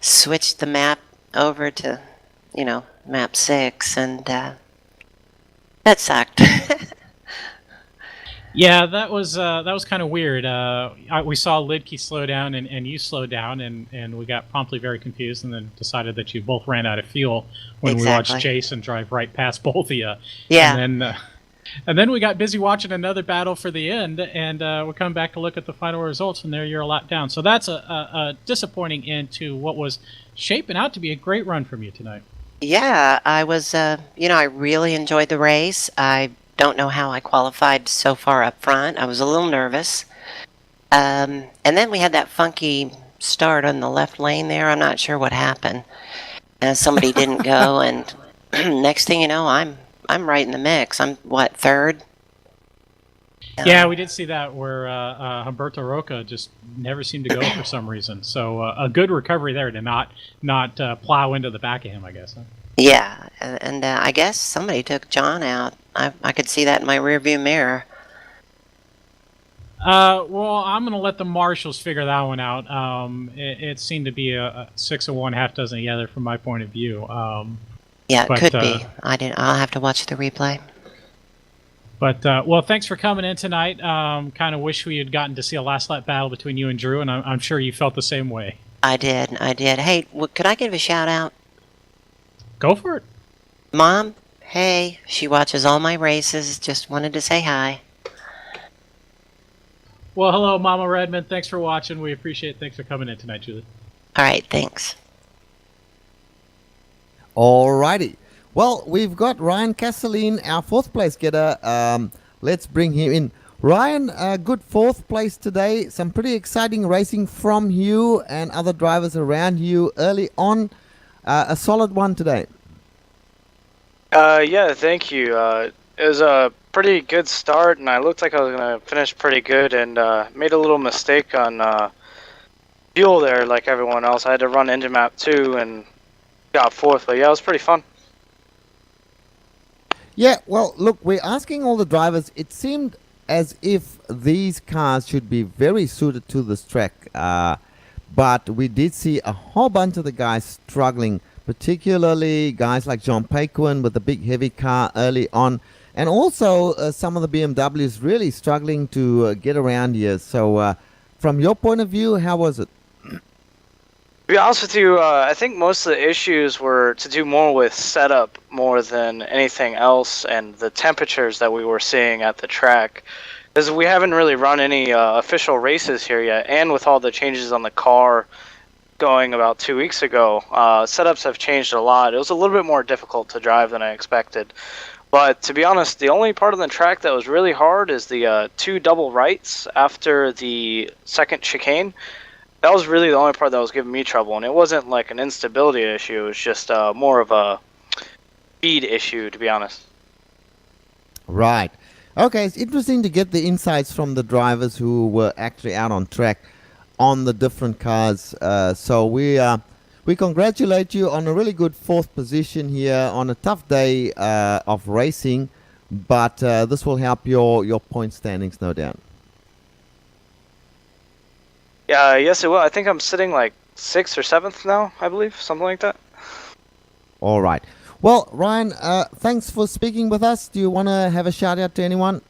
switched the map over to, map 6, and that sucked.
Yeah, that was kind of weird. We saw Lidke slow down and you slowed down, and we got promptly very confused, and then decided that you both ran out of fuel when we watched Jason drive right past both of you.
Yeah.
And then we got busy watching another battle for the end, and we come back to look at the final results, and there you're a lap down. So that's a disappointing end to what was shaping out to be a great run from you tonight.
Yeah, I was, I really enjoyed the race. I don't know how I qualified so far up front. I was a little nervous. And then we had that funky start on the left lane there. I'm not sure what happened. Somebody didn't go, and next thing you know, I'm right in the mix. I'm, what, 3rd?
Yeah, we did see that where Humberto Roca just never seemed to go for some reason. So a good recovery there to not plow into the back of him, I guess. Huh?
Yeah, and I guess somebody took John out. I could see that in my rearview mirror.
Well, I'm going to let the marshals figure that one out. It seemed to be a 6 of one, half dozen of the other from my point of view.
Yeah, it could be. I'll have to watch the replay.
But, well, thanks for coming in tonight. Kind of wish we had gotten to see a last lap battle between you and Drew, and I'm sure you felt the same way.
I did. Hey, could I give a shout out?
Go for it.
Mom, hey, she watches all my races. Just wanted to say hi.
Well, hello, Mama Redmond. Thanks for watching. We appreciate it. Thanks for coming in tonight, Julie.
All right, thanks.
Alrighty. Well, we've got Ryan Castelline, our 4th place getter. Let's bring him in. Ryan, good 4th place today. Some pretty exciting racing from you and other drivers around you early on. A solid one today.
Yeah, thank you. It was a pretty good start, and I looked like I was going to finish pretty good, and made a little mistake on fuel there like everyone else. I had to run engine map 2 and got 4th, but yeah, it was pretty fun.
Yeah, well, look, we're asking all the drivers. It seemed as if these cars should be very suited to this track. But we did see a whole bunch of the guys struggling, particularly guys like John Paquin with the big heavy car early on. And also some of the BMWs really struggling to get around here. So from your point of view, how was it?
To be honest with you, I think most of the issues were to do more with setup more than anything else, and the temperatures that we were seeing at the track. Because we haven't really run any official races here yet, and with all the changes on the car going about 2 weeks ago, setups have changed a lot. It was a little bit more difficult to drive than I expected. But to be honest, the only part of the track that was really hard is the 2 double rights after the second chicane. That was really the only part that was giving me trouble, and it wasn't like an instability issue. It was just more of a speed issue, to be honest.
Right. Okay, it's interesting to get the insights from the drivers who were actually out on track on the different cars. So we congratulate you on a really good fourth position here on a tough day of racing, but this will help your point standings, no doubt.
Yeah, yes it will. I think I'm sitting like 6th or 7th now, I believe, something like that.
All right. Well, Ryan, thanks for speaking with us. Do you want to have a shout out to anyone?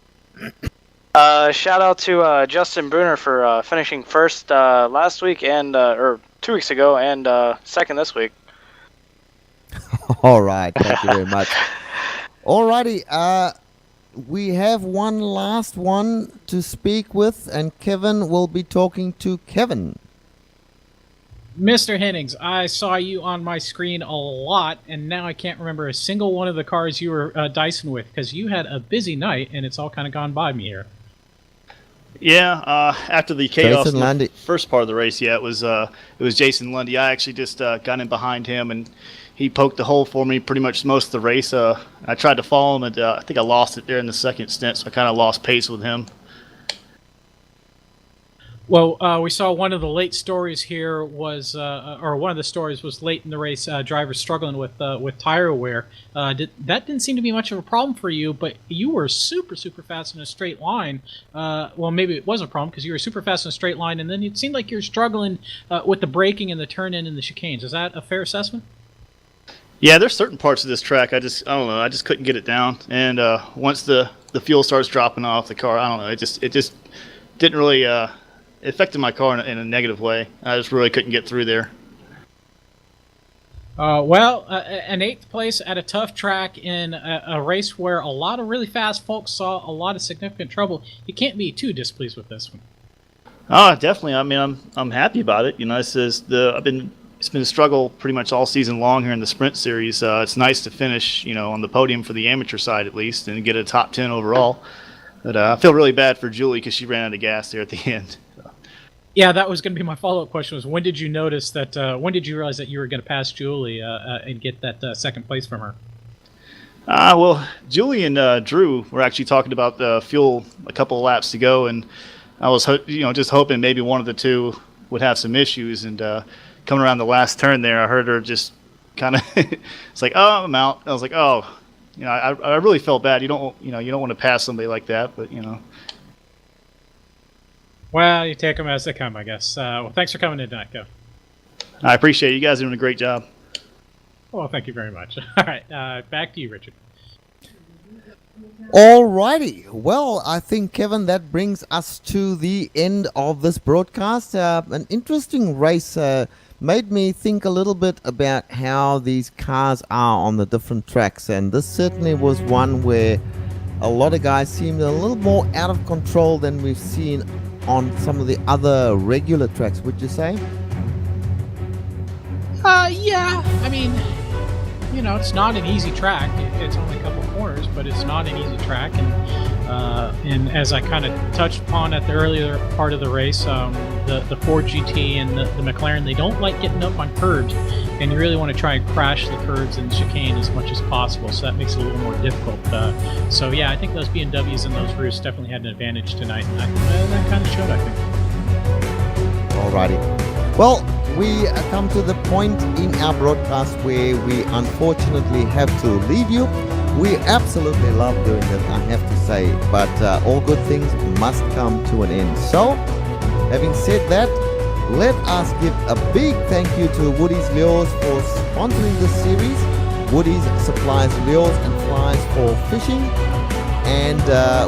Shout out to Justin Bruner for finishing first last week or 2 weeks ago, and second this week.
All right. Thank you very much. All righty. We have one last one to speak with, and Kevin will be talking to Kevin.
Mr. Hennings, I saw you on my screen a lot, and now I can't remember a single one of the cars you were dicing with, because you had a busy night, and it's all kind of gone by me here.
Yeah, after the chaos
Jason
in
Lundy.
the first part of the race, it was Jason Lundy. I actually just got in behind him, and he poked the hole for me pretty much most of the race. I tried to follow him, and I think I lost it there in the second stint, so I kind of lost pace with him.
Well, we saw one of the late stories here was, or one of the stories was late in the race, drivers struggling with tire wear. That didn't seem to be much of a problem for you, but you were super, super fast in a straight line. Well, maybe it was a problem because you were super fast in a straight line, and then it seemed like you were struggling with the braking and the turn-in and the chicanes. Is that a fair assessment?
Yeah, there's certain parts of this track I don't know, I just couldn't get it down. And once the fuel starts dropping off the car, I don't know, it just didn't really affected my car in a negative way. I just really couldn't get through there.
Well, an 8th place at a tough track in a race where a lot of really fast folks saw a lot of significant trouble. You can't be too displeased with this one.
Oh, definitely. I mean, I'm happy about it. You know, it's been a struggle pretty much all season long here in the sprint series. It's nice to finish, on the podium for the amateur side at least and get a top 10 overall. But I feel really bad for Julie because she ran out of gas there at the end.
Yeah, that was going to be my follow-up question. Was when did you notice that? When did you realize that you were going to pass Julie and get that second place from her?
Well, Julie and Drew were actually talking about the fuel a couple of laps to go, and I was just hoping maybe one of the two would have some issues. And coming around the last turn there, I heard her just kind of it's like, oh, I'm out. I was like, oh, I really felt bad. You don't want to pass somebody like that, but
Well, you take them as they come, I guess. Well, thanks for coming in tonight, Kev.
I appreciate it. You guys are doing a great job.
Well, thank you very much. All right, back to you, Richard.
Alrighty. Well, I think, Kevin, that brings us to the end of this broadcast. An interesting race made me think a little bit about how these cars are on the different tracks, and this certainly was one where a lot of guys seemed a little more out of control than we've seen on some of the other regular tracks, would you say?
Yeah. I mean, it's not an easy track. It's only a couple corners, but it's not an easy track. And as I kind of touched upon at the earlier part of the race, the Ford GT and the McLaren, they don't like getting up on curbs, and you really want to try and crash the curbs and chicane as much as possible. So that makes it a little more difficult. So yeah, I think those BMWs and those roofs definitely had an advantage tonight, and that kind of showed, I think.
Alrighty. Well, we come to the point in our broadcast where we unfortunately have to leave you. We absolutely love doing this, I have to say, but all good things must come to an end. So, having said that, let us give a big thank you to Woody's Lures for sponsoring this series. Woody's supplies lures and flies for fishing, and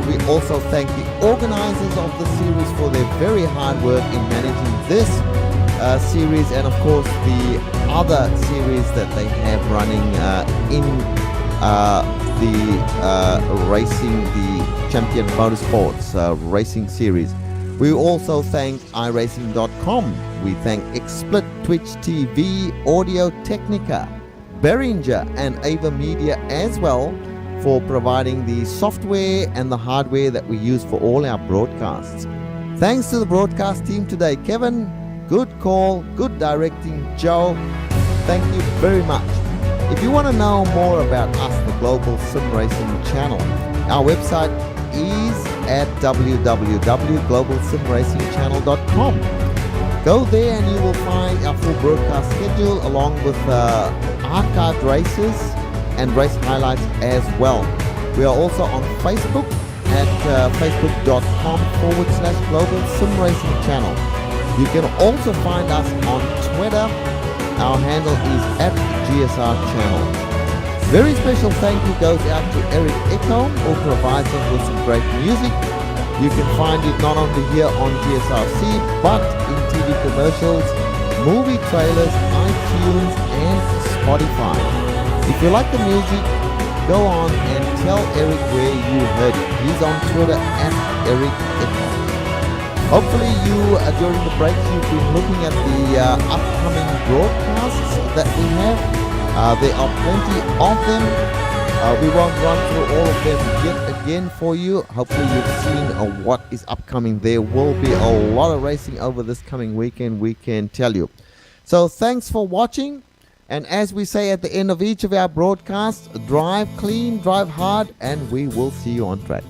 we also thank the organizers of the series for their very hard work in managing this series, and of course the other series that they have running in the racing, the Champion Motorsports racing series. We also thank iRacing.com. We thank XSplit, Twitch TV, Audio Technica, Behringer, and Ava Media as well for providing the software and the hardware that we use for all our broadcasts. Thanks to the broadcast team today. Kevin, good call, good directing. Joe, thank you very much. If you want to know more about us, the Global Sim Racing Channel, our website is at www.globalsimracingchannel.com. Go there and you will find our full broadcast schedule along with archived races and race highlights as well. We are also on Facebook at facebook.com/Global Sim Racing Channel. You can also find us on Twitter. Our handle is at GSR Channel. Very special thank you goes out to Eric Echo, who provides us with some great music. You can find it not only here on GSRC, but in TV commercials, movie trailers, iTunes, and Spotify. If you like the music, go on and tell Eric where you heard it. He's on Twitter at Eric Echo. Hopefully you, during the breaks, you've been looking at the upcoming broadcasts that we have. There are plenty of them. We won't run through all of them yet again for you. Hopefully you've seen what is upcoming. There will be a lot of racing over this coming weekend, we can tell you. So thanks for watching. And as we say at the end of each of our broadcasts, drive clean, drive hard, and we will see you on track.